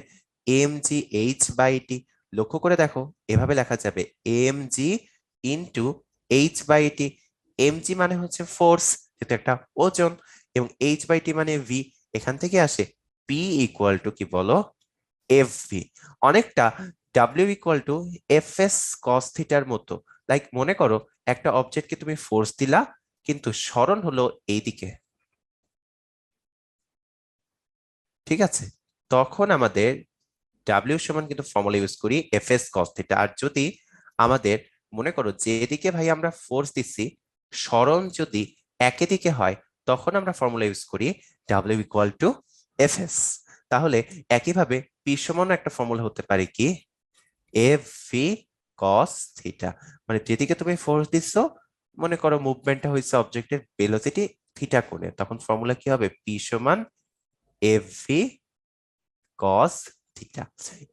M g H by T. লক্ষ্য করে দেখো, এভাবে লেখা যাবে m g into H by T. M g মানে হচ্ছে ফোর্স, যেটা একটা ওজন, এবং এইচ বাই টি মানে ভি। এখান থেকে আসে পি ইকুয়াল টু কি বলো? F V. অনেকটা W equal to F S cos থিটার মতো। লাইক মনে করো একটা অবজেক্টকে তুমি ফোর্স দিলা, কিন্তু সরণ হলো এইদিকে, ঠিক আছে? তখন আমাদের ডাব্লিউ সমান কিন্তু ফর্মুলা ইউজ করি এফ এস কস থিটা। আর যদি আমাদের মনে করো যেদিকে ভাই আমরা ফোর্স দিচ্ছি সরণ যদি একই দিকে হয়, তখন আমরা ফর্মুলা ইউজ করি W equal to F S. তাহলে একইভাবে পি সমান একটা ফর্মুলা হতে পারে কি এফ ভি কস থিটা। মানে যেদিকে তুমি ফোর্স দিচ্ছ, মনে করো মুভমেন্টটা হয়েছে অবজেক্টের ভেলোসিটি থিটা কোণে, তখন ফর্মুলা কি হবে? পি সমান এফ ভি কস থিটা।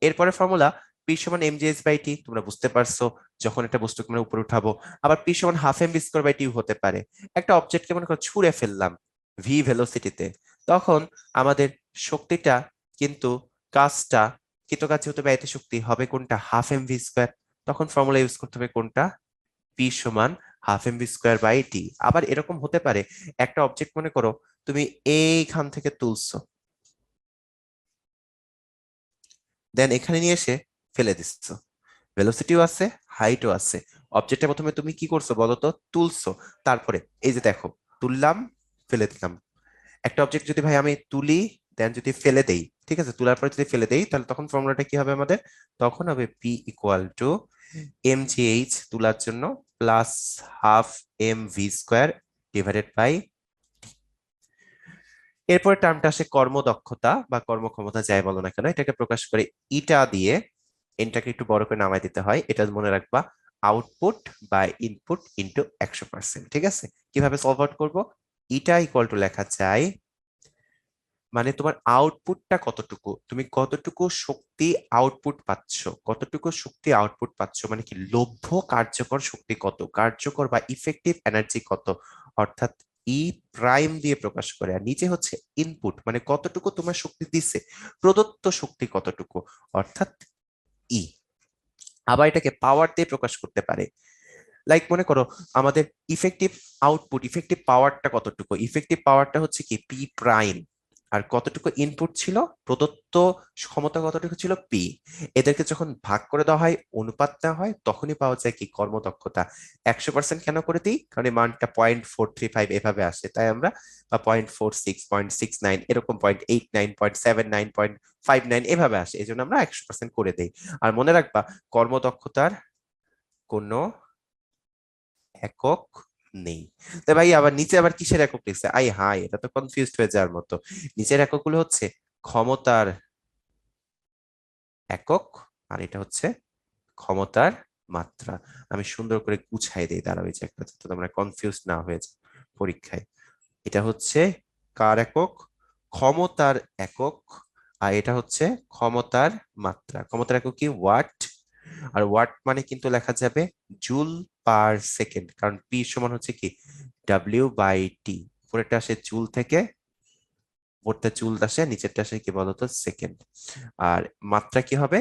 এরপরে ফর্মুলা পি সমান M G S by T. তোমরা বুঝতে পারছো যখন একটা বস্তুকে আমরা উপরে উঠাবো। আবার পি সমান half M V square by T হতে পারে। একটা অবজেক্টকে মনে করো ছুঁড়ে ফেললাম ভি ভেলোসিটিতে, তখন আমাদের শক্তিটা কিন্তু কাজটা কৃতকার্য হতে ব্যয়িত শক্তি হবে কোনটা? Half M V square. তখন ফর্মুলা ইউজ করতে হবে কোনটা? পি সমান half M V square by T. আবার এরকম হতে পারে একটা অবজেক্ট মনে করো তুমি এইখান থেকে তুলছো, দেন এখানে নিয়ে এসে ফেলে দিচ্ছ, ভেলোসিটিও আছে, হাইটও আছে। অবজেক্টটা প্রথমে তুমি কি করছো বলো তো? তুলছো। তারপরে এই যে দেখো, তুললাম, ফেলে দিলাম। একটা অবজেক্ট যদি ভাই আমি তুলি, দেন যদি ফেলে দেই, ঠিক আছে, তোলার পরে যদি ফেলে দেই, তাহলে তখন ফর্মুলাটা কি হবে আমাদের? তখন হবে P equal to m g H তোলার জন্য plus half M V square divided by. এরপরে টার্মটা আসে কর্মদক্ষতা বা কর্মক্ষমতা, যাই বলো না কেন, এটাকে প্রকাশ করে ইটা দিয়ে। এনটাকে একটু বড় করে নামায় দিতে হয়, এটা মনে রাখবা। Output by input into 100%। ঠিক আছে, কিভাবে সলভ আউট করবো? ইটা ইকুয়াল টু লেখা যায়, মানে তোমার আউটপুটটা কতটুকু, তুমি কতটুকু শক্তি আউটপুট পাচ্ছ, কতটুকু শক্তি আউটপুট পাচ্ছ, মানে কি লভ্য কার্যকর শক্তি কত, কার্যকর বা ইফেক্টিভ এনার্জি কত, অর্থাৎ ই প্রাইম দিয়ে প্রকাশ করে। আর নিচে হচ্ছে ইনপুট, মানে কতটুকু তোমার শক্তি দিছে, প্রদত্ত শক্তি কতটুকু, অর্থাৎ ই। আবার এটাকে পাওয়ার দিয়ে প্রকাশ করতে পারে। লাইক মনে করো আমাদের ইফেক্টিভ আউটপুট, ইফেক্টিভ পাওয়ারটা কতটুকু, ইফেক্টিভ পাওয়ারটা হচ্ছে কি পি প্রাইম। আর কতটুকু ইনপুট ছিল, প্রদত্ত ক্ষমতা কতটুকু ছিল পি। এদেরকে যখন ভাগ করে দেওয়া হয়, অনুপাত দেওয়া হয়, তখনই পাওয়া যায় কি কর্মদক্ষতা। 100% কেন করে দিই? কারণ এই মানটা 0.435 এভাবে আসে, তাই আমরা, বা 0.46, 0.69, এরকম 0.89, 0.79, 0.59 এভাবে আসে, এই জন্য আমরা 100% করে দিই। আর মনে রাখবা কর্মদক্ষতার কোনো একক নেই। তো ভাই আবার নিচে আবার কিসের একক লিখছে? আই হাই, এটা তো কনফিউজড হয়ে যাওয়ার মতো। নিচের এককগুলো হচ্ছে ক্ষমতার একক, আর এটা হচ্ছে ক্ষমতার মাত্রা। আমি সুন্দর করে গুছাই দিই, দাঁড়াও এই যে একটা, যাতে তোমরা কনফিউজ না হয়ে যাও পরীক্ষায়। এটা হচ্ছে কার একক? ক্ষমতার একক। আর এটা হচ্ছে ক্ষমতার মাত্রা। ক্ষমতার একক কি? ওয়াট। আর ওয়াট মানে কিন্তু লেখা যাবে জুল পার সেকেন্ড, কারণ পি সমান হচ্ছে কি ডাব্লিউ বাই টি। উপরেরটা আসে জুল থেকে, উপরটা জুল আসে, নিচেরটা আসে কি বলতো সেকেন্ড। আর মাত্রা কি হবে?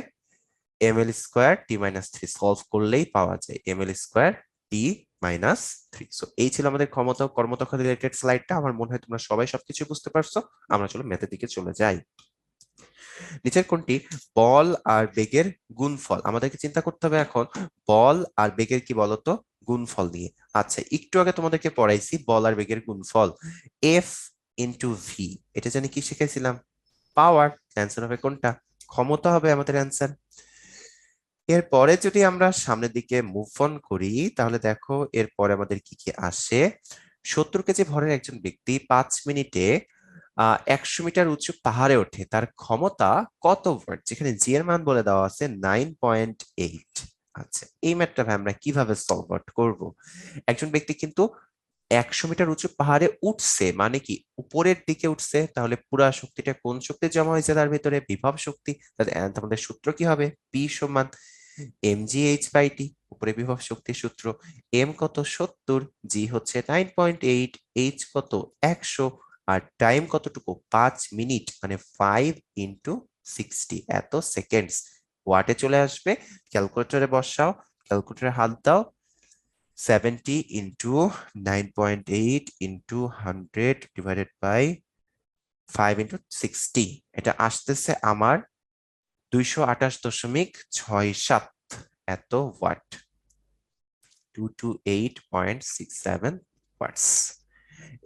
এম এল স্কোয়ার টি মাইনাস থ্রি। সলভ করলেই পাওয়া যায় এম এল স্কোয়ার টি মাইনাস থ্রি। সো এই ছিল আমাদের ক্ষমতা ও কর্মদক্ষতা রিলেটেড স্লাইডটা। আমার মনে হয় তোমরা সবাই সবকিছু বুঝতে পারছো। আমরা চলো ম্যাথের দিকে চলে যাই। নিচের কোনটি বল আর বেগের গুণফল? আমাদেরকে চিন্তা করতে হবে এখন বল আর বেগের কি বলতো গুণফল নিয়ে। আচ্ছা, একটু আগে তোমাদেরকে পড়াইছি বল আর বেগের গুণফল, এফ ইন্টু ভি। এটা জানি কি শিখেছিলাম? পাওয়ার। অ্যান্সার হবে কোনটা? ক্ষমতা হবে আমাদের অ্যান্সার। এরপরে যদি আমরা সামনের দিকে মুভ অন করি, তাহলে দেখো এরপরে আমাদের কি কি আসে। 70 কেজি ভরের একজন ব্যক্তি 5 মিনিটে 100 মিটার উঁচু পাহাড়ে ওঠে, তার ক্ষমতা কত ওয়াট? যেখানে জি এর মান বলে দেওয়া আছে 9.8। আচ্ছা, এই ম্যাথটা ভাই আমরা কিভাবে সলভ আউট করব? একজন ব্যক্তি কিন্তু 100 মিটার উঁচু পাহাড়ে উঠছে, মানে কি উপরের দিকে উঠছে, তাহলে পুরা শক্তিটা কোন শক্তি জমা হয়েছে তার ভিতরে? বিভব শক্তি। তাহলে আমাদের সূত্র কি হবে? পি সমান mgh/t, উপরে বিভব শক্তির সূত্র। এম কত? 70, জি হচ্ছে 9.8, এইচ কত? 100, আর টাইম কতটুকু? 5 মিনিট, মানে 5 × 60, এত সেকেন্ডস। ওয়াটে চলে আসবে, ক্যালকুলেটরে বসাও, ক্যালকুলেটরে হাত দাও। 70 ইন্টু 9.8 ইন্টু 100 ডিভাইডেড বাই 5 × 60, এটা আসতেছে আমার 228.67 এত ওয়াট, 228.67 ওয়াটস।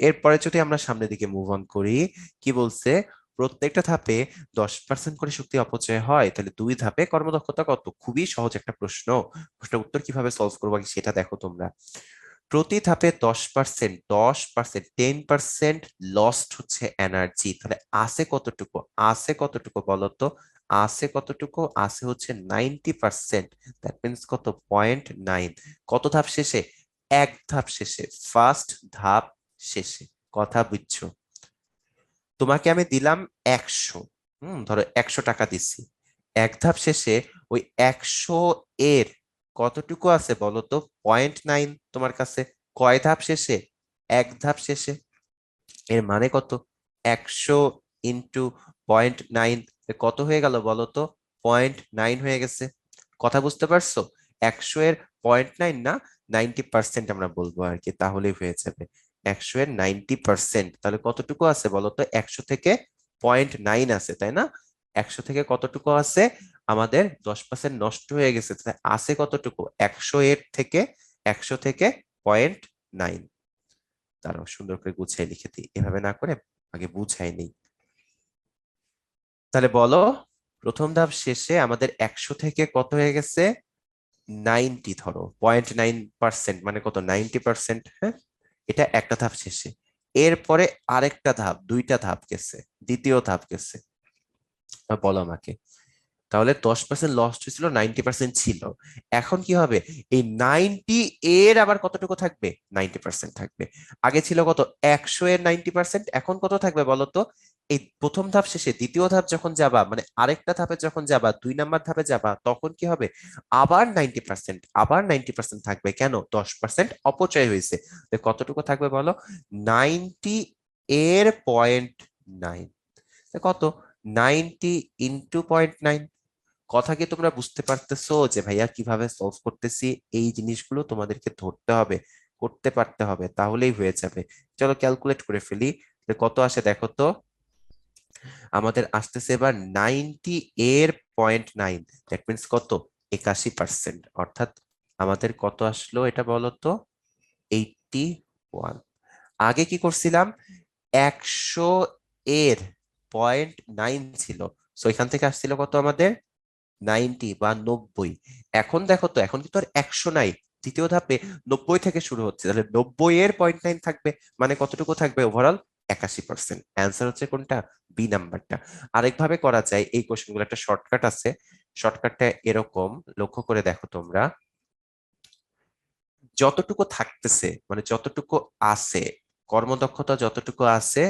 এরপরে যদি আমরা সামনের দিকে মুভ অন করি, কি বলছে? প্রত্যেকটা ধাপে 10% করে শক্তি অপচয় হয়, তাহলে 2 ধাপে কর্মদক্ষতা কত? খুবই সহজ একটা প্রশ্ন। প্রশ্নের উত্তর কিভাবে সলভ করবো আগে সেটা দেখো তোমরা। প্রতি ধাপে 10%, 10% লস্ট হচ্ছে এনার্জি, তাহলে আছে কতটুকু? আছে কতটুকু বলতো? আছে কতটুকু? আছে হচ্ছে 90%, দ্যাট মিনস কত? 0.9। কত ধাপ শেষে? এক ধাপ শেষে, ফার্স্ট ধাপ শেষে। কথা বুঝছো? তোমাকে আমি দিলাম 100, ধরো 100 টাকা দিচ্ছি। এক ধাপ শেষে ওই 100 এর কতটুকু আছে বলো তো? 0.9 তোমার কাছে। কয় ধাপ শেষে? এক ধাপ শেষে। এর মানে কত? 100 ইন্টু 0.9, কত হয়ে গেল বলো তো? 0.9 হয়ে গেছে। কথা বুঝতে পারছো? 100 এর 0.9 না, 90% আমরা বলবো আর কি, তাহলেই হয়ে যাবে। 100 এর 90%, তাহলে কতটুকু আছে বলতো? 100 থেকে 0.9 আছে, তাই না? 100 থেকে কতটুকু আছে? আমাদের 10% নষ্ট হয়ে গেছে, তাহলে আছে কতটুকু? 100 এর থেকে, 100 থেকে 0.9। তারও সুন্দর করে গুছিয়ে লিখে দিই, এভাবে না করে আগে বুঝাই নেই। তাহলে বলো, প্রথম ধাপ শেষে আমাদের 100 থেকে কত হয়ে গেছে? 90, ধরো 0.9%, মানে কত? 90%। হ্যাঁ, এটা একটা ধাপ শেষে। এরপরে আরেকটা ধাপ, দুইটা ধাপ গেছে, দ্বিতীয় ধাপ গেছে। বলো আমাকে, তাহলে 10% লস হয়েছিল, 90% ছিল। এখন কি হবে? এই 90 এর আবার কতটুকু থাকবে? 90% থাকবে। আগে ছিল কত? 100 এর 90%, এখন কত থাকবে বলো তো? এই প্রথম ধাপ শেষে দ্বিতীয় ধাপ যখন যাবা, মানে আরেকটা ধাপে যখন যাবা, 2 নাম্বার ধাপে যাবা, তখন কি হবে? আবার 90%, আবার 90% থাকবে। কেন? 10% অপচয় হয়েছে। তো কতটুকু থাকবে বলো? 90 এর 0.9, কত? 90 ইন্টু 0.9। কথা কি তোমরা বুঝতে পারতেছো যে ভাইয়া কিভাবে সলভ করতেছি? এই জিনিসগুলো তোমাদেরকে ধরতে হবে, করতে পারতে হবে, তাহলেই হয়ে যাবে। চলো ক্যালকুলেট করে ফেলি। তাহলে কত আসে দেখো তো? আমাদের আসতেছে এবার 90 এর 0.9, দ্যাট মিনস কত? 81%। অর্থাৎ আমাদের কত আসলো এটা বলো তো? 81। আগে কি করছিলাম? 100 এর 0.9 ছিল, সো এখান থেকে আসছিল কত আমাদের? 90 বা 90। এখন দেখো তো, এখন কিন্তু আর 100 নাই, দ্বিতীয় ধাপে 90 থেকে শুরু হচ্ছে, তাহলে 90 এর 0.9 থাকবে, মানে কতটুকু থাকবে ওভারঅল? 81%। অ্যান্সার হচ্ছে কোনটা? বি নাম্বারটা। আরেকভাবে করা যায় এই কোশ্চেনগুলো, একটা শর্টকাট আছে। শর্টকাটটা এরকম, লক্ষ্য করে দেখো তোমরা। যতটুকু থাকতেছে, মানে যতটুকু আছে, কর্মদক্ষতা যতটুকু আছে,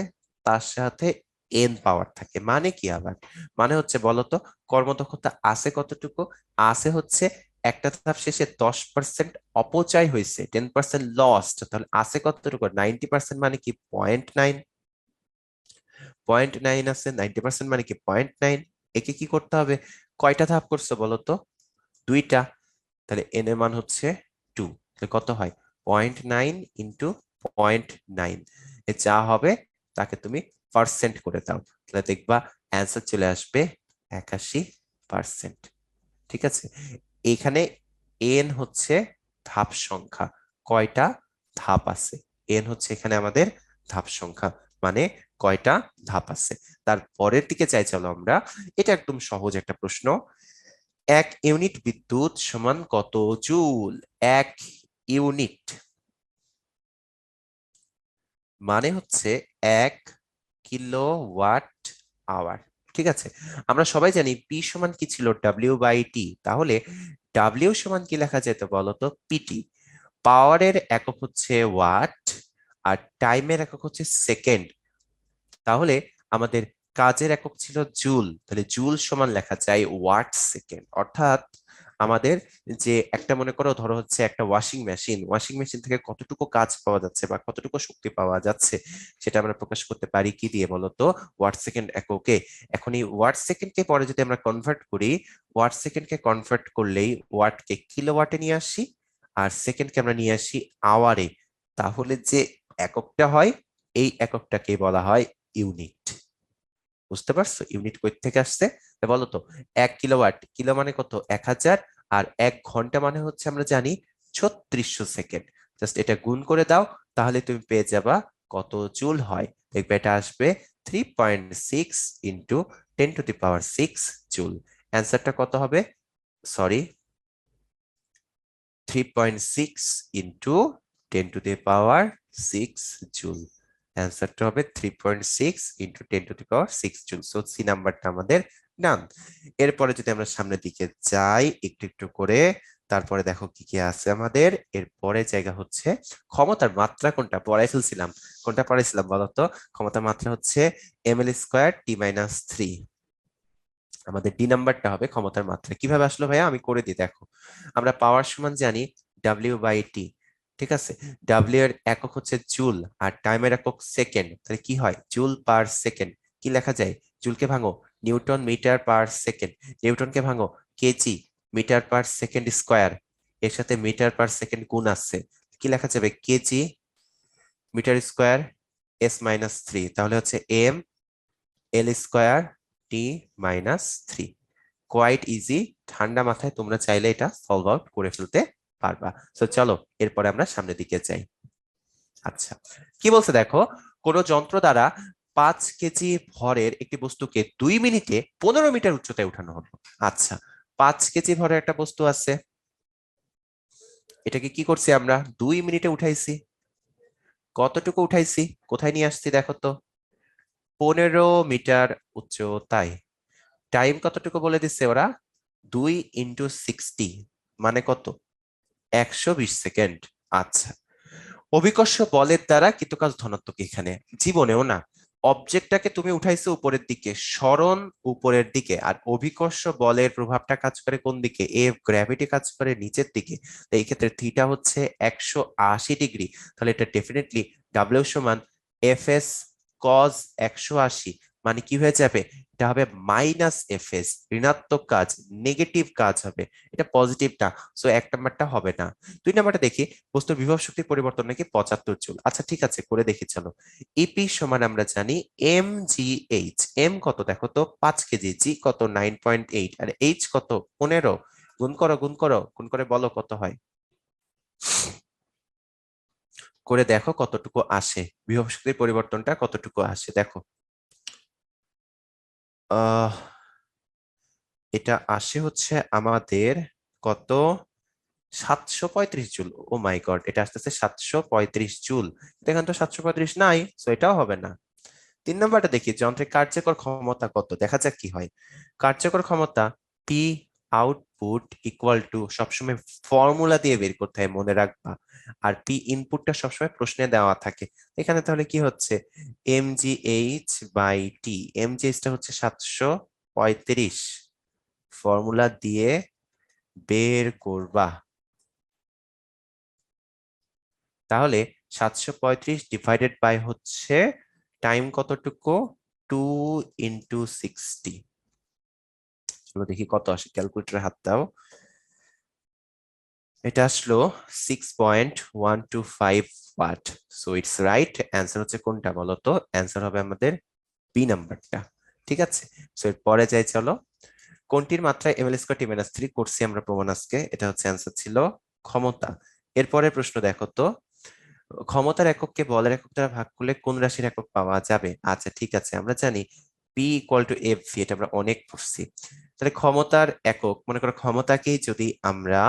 তার সাথে এন পাওয়ার থাকে। মানে কি আবার? মানে হচ্ছে বলতো, কর্মদক্ষতা আছে কতটুকু? আছে হচ্ছে একটা ধাপ শেষে 10% অপচয় হয়েছে, 10% লস্ট, তাহলে আছে কতটুকু? 90%, মানে কি 0.9। 0.9 আছে, 90% মানে কি 0.9। একে কি করতে হবে? কয়টা ধাপ করছো বলতো? দুইটা। তাহলে এন এর মান হচ্ছে 2, তাহলে কত হয়? 0.9 ইন্টু 0.9, যা হবে তাকে তুমি পার্সেন্ট করে দাও, তাহলে দেখবা অ্যান্সার চলে আসবে 81%। ঠিক আছে, এখানে এন হচ্ছে ধাপ সংখ্যা, কয়টা ধাপ আছে। এন হচ্ছে এখানে আমাদের ধাপ সংখ্যা, মানে কয়টা ধাপ আছে। তারপরের দিকে চাই, চলো আমরা। এটা একদম সহজ একটা প্রশ্ন। 1 ইউনিট বিদ্যুৎ সমান কত জুল? 1 ইউনিট মানে হচ্ছে 1 কিলোওয়াট আওয়ার। ঠিক আছে, আমরা সবাই জানি পি সমান কি ছিল? W by T. তাহলে ডাব্লিউ সমান কি লেখা যেত বলতো? পিটি। পাওয়ারের একক হচ্ছে ওয়াট, আর টাইমের একক হচ্ছে সেকেন্ড। তাহলে আমাদের কাজের একক ছিল জুল, তাহলে জুল সমান লেখা যায় ওয়াট সেকেন্ড। অর্থাৎ আমাদের যে একটা, মনে করো ধরো হচ্ছে একটা ওয়াশিং মেশিন থেকে কতটুকু কাজ পাওয়া যাচ্ছে বা কতটুকু শক্তি পাওয়া যাচ্ছে, সেটা আমরা প্রকাশ করতে পারি কি দিয়ে বলতো? ওয়াট সেকেন্ড এককে। এখন এই ওয়াট সেকেন্ডকে পরে যদি আমরা কনভার্ট করি, ওয়াট সেকেন্ডকে কনভার্ট করলেই ওয়াটকে কিলোওয়াটে নিয়ে আসি, আর সেকেন্ডকে আমরা নিয়ে আসি আওয়ারে। তাহলে যে এককটা হয়, এই এককটাকে বলা হয় ইউনিট। বুঝতে পারছো ইউনিট কই থেকে আসছে? বলো তো, 1 কিলোওয়াট, কিলো মানে কত? 1000। আর 1 ঘন্টা মানে হচ্ছে আমরা জানি 3600 সেকেন্ড। জাস্ট এটা গুণ করে দাও, তাহলে তুমি পেয়ে যাবা কত জুল হয়। দেখবে এটা আসবে 3.6 ইন্টু 10⁶ জুল। অ্যান্সারটা কত হবে? Sorry, 3.6 into 10⁶ joule. অ্যান্সারটা হবে 3.6 ইন্টু 10⁶ জুল। সো সি নাম্বারটা আমাদের ডান। এরপরে যদি আমরা সামনের দিকে যাই একটু একটু করে, তারপরে দেখো কি কি আছে আমাদের। এরপরে জায়গা হচ্ছে ক্ষমতার মাত্রা। কোনটা পড়াই ফেলছিলাম? কোনটা পড়াইছিলাম বলতো? ক্ষমতার মাত্রা হচ্ছে ml² T-3। আমাদের ডি নাম্বারটা হবে ক্ষমতার মাত্রা। কিভাবে আসলো ভাইয়া? আমি করে দিই, দেখো। আমরা পাওয়ার সমান জানি W/T। ঠিক আছে, ডাব্লিউ এর একক হচ্ছে জুল, আর টাইমের একক সেকেন্ড। তাহলে কি হয়? Joule per second. কি লেখা যায়? জুলকে ভাঙো নিউটন মিটার পার সেকেন্ড, নিউটনকে ভাঙো KG metre per second square. এর সাথে মিটার পার সেকেন্ড গুণ আছে, কি লেখা যাবে? KG metre square S-3। তাহলে হচ্ছে mL²T-3। Quite easy. ঠান্ডা মাথায় তোমরা চাইলে এটা সলভ আউট করে ফেলতে পারবা। তো চলো এরপরে আমরা সামনের দিকে যাই। আচ্ছা, কি বলছে দেখো, কোন যন্ত্র দ্বারা 5 কেজি ভরের একটি বস্তুকে 2 মিনিটে 15 মিটার উচ্চতায় উঠানো হলো। আচ্ছা, 5 কেজি ভরের একটা বস্তু আছে, এটাকে কি করছি আমরা? 2 মিনিটে উঠাইছি। কতটুকু উঠাইছি? কোথায় নিয়ে আসছি দেখো তো? 15 মিটার উচ্চতায়। টাইম কতটুকু বলে দিচ্ছে ওরা? 2 × 60 মানে কত? 120 সেকেন্ড। আচ্ছা, অভিকর্ষ বলের দ্বারা কৃতকাজ ধনাত্মক। এখানে জীবনেও না, অবজেক্টটাকে তুমি উঠাইছো উপরের দিকে, সরণ উপরের দিকে, আর অভিকর্ষ বলের প্রভাবটা কাজ করে কোন দিকে? গ্র্যাভিটি কাজ করে নিচের দিকে। তো এই ক্ষেত্রে থিটা হচ্ছে 180 ডিগ্রি। তাহলে এটা ডেফিনেটলি ডাব্লিউ সমান FS কজ 180। মানে কি হয়ে যাবে? এটা হবে -FS, ঋণাত্মক কাজ, নেগেটিভ কাজ হবে। এটা পজিটিভ না, সো 1 নাম্বারটা হবে না। 2 নাম্বারটা দেখি, বস্তুর বিভব শক্তির পরিবর্তন নাকি 75 জুল। আচ্ছা ঠিক আছে, করে দেখি চলো। ইপি সমান আমরা জানি mgh। এম কত দেখো তো? 5 কেজি। জি কত? 9.8। আর এইচ কত? 15। গুণ করো, গুণ করো, গুণ করে বলো কত হয়। করে দেখো কতটুকু আসে, বিভব শক্তির পরিবর্তনটা কতটুকু আসে দেখো। আহ এটা আসে হচ্ছে আমাদের কত? 735 জুল। ও মাই গড, এটা আসতেছে 735 জুল। এখানে তো 735 নাই, তো এটাও হবে না। 3 নাম্বারটা দেখি, যন্ত্রের কার্যকর ক্ষমতা কত, দেখা যাক কি হয়। কার্যকর ক্ষমতা পি আউটপুট ইকুয়াল টু, সবসময় ফর্মুলা দিয়ে বের করতে হয়, মনে রাখবা। আর পি ইনপুটটা সবসময় প্রশ্নে দেওয়া থাকে। এখানে তাহলে কি হচ্ছে? mgh/t। mgh টা হচ্ছে 735, ফর্মুলা দিয়ে বের করবা। তাহলে 735 হচ্ছে টাইম কতটুকু? 2 × 60। চলো দেখি কত আসে, ক্যালকুলেটর হাত দাও। এটা আসলো 6.125 watt. So it's right. Answer হচ্ছে কোনটা বলো তো? অ্যান্সার হবে আমাদের বি নাম্বারটা। ঠিক আছে, সো এর পরে যাই চলো। কোনটির মাত্রায় mL²T-3 করছি আমরা প্রমাণ আজকে। এটা হচ্ছে অ্যান্সার ছিল ক্ষমতা। এরপরে প্রশ্ন দেখো তো, ক্ষমতার একককে বলের একক দ্বারা ভাগ করলে কোন রাশির একক পাওয়া যাবে? আচ্ছা ঠিক আছে, আমরা জানি P = FV, এটা আমরা অনেক পড়ছি। তাহলে ক্ষমতার একক, মনে করো ক্ষমতাকেই যদি আমরা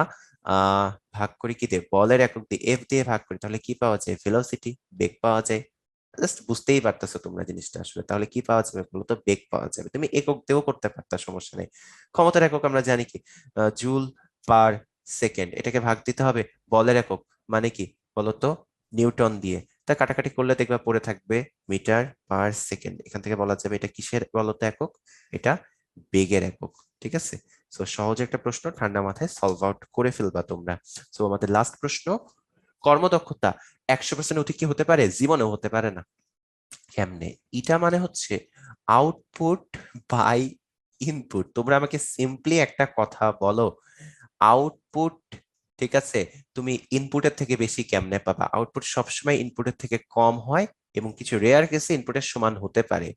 ভাগ করি কি দিয়ে? বলের একক দিয়ে, F দিয়ে ভাগ করি, তাহলে কি পাওয়া যায়? ভেলোসিটি, বেগ পাওয়া যায়। জাস্ট বুঝতেই পারতেছো তোমরা জিনিসটা আসলে। তাহলে কি পাওয়া যাবে বলতো? বেগ পাওয়া যাবে। তুমি একক দিয়েও করতে পারতা, সমস্যা নেই। ক্ষমতার একক আমরা জানি কি? Joule per second. এটাকে ভাগ দিতে হবে বলের একক, মানে কি বলতো, নিউটন দিয়ে। তা কাটাকাটি করলে দেখবা পড়ে থাকবে মিটার পার সেকেন্ড। এখান থেকে বলা যাবে এটা কিসের বলতো একক, এটা বেগের একক। ঠিক আছে, সো সহজ একটা প্রশ্ন, ঠান্ডা মাথায় সলভ আউট করে ফেলবা তোমরা। সো আমাদের লাস্ট প্রশ্ন, কর্মদক্ষতা 100% অধিক কি হতে পারে? জীবনেও হতে পারে না। কেমনে? এটা মানে হচ্ছে আউটপুট বাই ইনপুট। তোমরা আমাকে সিম্পলি একটা কথা বলো, আউটপুট, ঠিক আছে, তুমি ইনপুটের থেকে বেশি কেমনে পাবা? আউটপুট সবসময় ইনপুটের থেকে কম হয় এবং কিছু রেয়ার কেসে ইনপুটের সমান হতে পারে।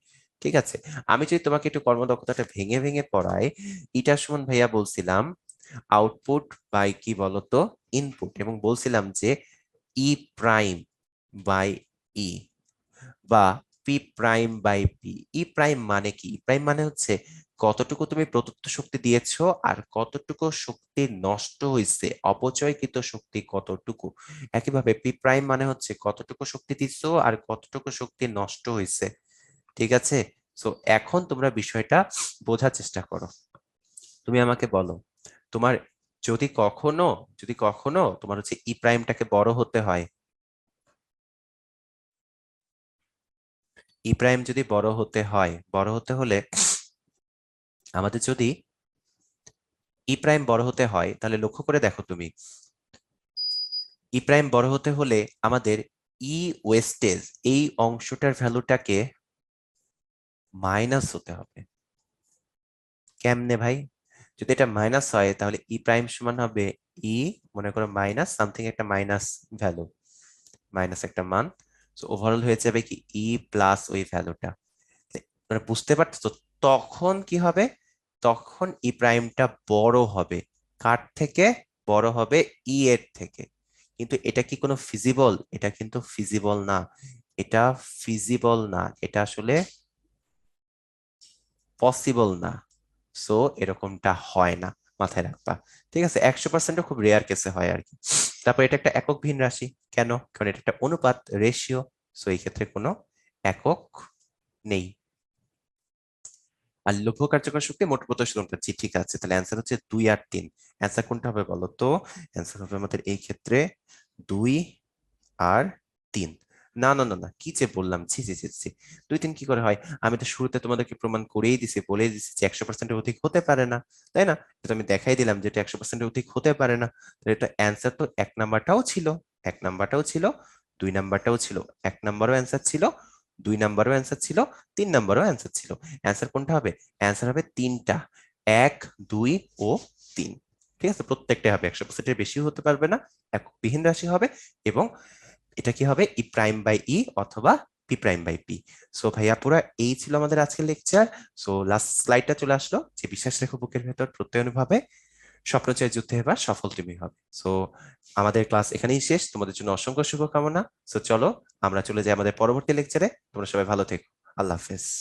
ঠিক আছে, আমি যদি তোমাকে একটু কর্মদক্ষতাটা ভেঙে ভেঙে পড়াই, এটা সুমন ভাইয়া বলছিলাম আউটপুট বাই কি বলতো, ইনপুট, এবং বলছিলাম যে ই প্রাইম বাই ই, বা P prime by P. E prime মানে কি? ই প্রাইম মানে হচ্ছে কতটুকু তুমি প্রদত্ত শক্তি দিয়েছো আর কতটুকু শক্তি নষ্ট হয়েছে, অপচয়কৃত শক্তি কতটুকু। একইভাবে পি প্রাইম মানে হচ্ছে কতটুকু শক্তি দিছো আর কতটুকু শক্তি নষ্ট হয়েছে। ঠিক আছে, সো এখন তোমরা বিষয়টা বোঝার চেষ্টা করো। তুমি আমাকে বলো, তোমার যদি কখনো তোমার হচ্ছে ই প্রাইমটাকে বড় হতে হয়, ই প্রাইম যদি বড় হতে হয়, বড় হতে হলে আমাদের যদি ই প্রাইম বড় হতে হয়, তাহলে লক্ষ্য করে দেখো তুমি, ই প্রাইম বড় হতে হলে আমাদের ই ওয়েস্টেজ এই অংশটার ভ্যালুটাকে মাইনাস হতে হবে। কেমনে ভাই? যদি এটা মাইনাস হয় তাহলে ই প্রাইম সমান হবে ই, মনে করো মাইনাস সামথিং একটা মাইনাস ভ্যালু, মাইনাস একটা মান। তো ওভারঅল হয়ে যাবে কি ই প্লাস ওই ভ্যালুটা। মানে বুঝতে পারছো? তখন কি হবে, তখন ই প্রাইমটা বড় হবে। কার থেকে বড় হবে? ই এর থেকে। কিন্তু এটা কি কোনো ফিজিবল? এটা কিন্তু ফিজিবল না, এটা ফিজিবল না, এটা আসলে পসিবল না। সো এরকমটা হয় না, মাথায় রাখবা। ঠিক আছে, 100% খুব রেয়ার কেসে হয় আর কি। তারপর এটা একটা একক ভিন্ন রাশি, কেন? কারণ এটা একটা অনুপাত, রেশিও। সো এই ক্ষেত্রে কোনো একক নেই। আর লৌহ কার্যকর শক্তি মোট প্রদর্শন করছি, ঠিক আছে, তাহলে অ্যান্সার হচ্ছে 2 আর 3। অ্যান্সার কোনটা হবে বলো তো? অ্যান্সার হবে আমাদের এই ক্ষেত্রে 2 আর 3। না না না না, কি যে বললাম, ছি ছি ছি ছি, 2 3 কি করে হয়? আমি তো শুরুতে তোমাদেরকে প্রমাণ করেই দিছি, বলেই দিছি যে 100%-এর অধিক হতে পারে না, তাই না? এটা আমি দেখাই দিলাম যে এটা 100%-এর অধিক হতে পারে না। তাহলে এটা অ্যান্সার তো 1 নাম্বারটাও ছিল, 1 নাম্বারটাও ছিল, 2 নাম্বারটাও ছিল, 1 নাম্বারও অ্যান্সার ছিল, 2 নাম্বারও অ্যান্সার ছিল, 3 নাম্বারও অ্যান্সার ছিল। অ্যান্সার কোনটা হবে? অ্যান্সার হবে তিনটা, 1 2 ও 3। ঠিক আছে, প্রত্যেকটা হবে 100%-এর বেশি হতে পারবে না, একবিহীন রাশি হবে, এবং এটা কি হবে? ই প্রাইম বাই ই অথবা P prime by P. So ভাইয়া পুরা এই ছিল আমাদের আজকের লেকচার। সো লাস্ট স্লাইডটা চলে আসলো, যে বিশ্বাস রেখো বুকের ভেতর প্রত্যয়নুভাবে স্বপ্ন চাই যুদ্ধে এবার সফল তুমি হবে। সো আমাদের ক্লাস এখানেই শেষ, তোমাদের জন্য অসংখ্য শুভকামনা। সো চলো আমরা চলে যাই আমাদের পরবর্তী লেকচারে। তোমরা সবাই ভালো থেকো, আল্লাহ হাফেজ।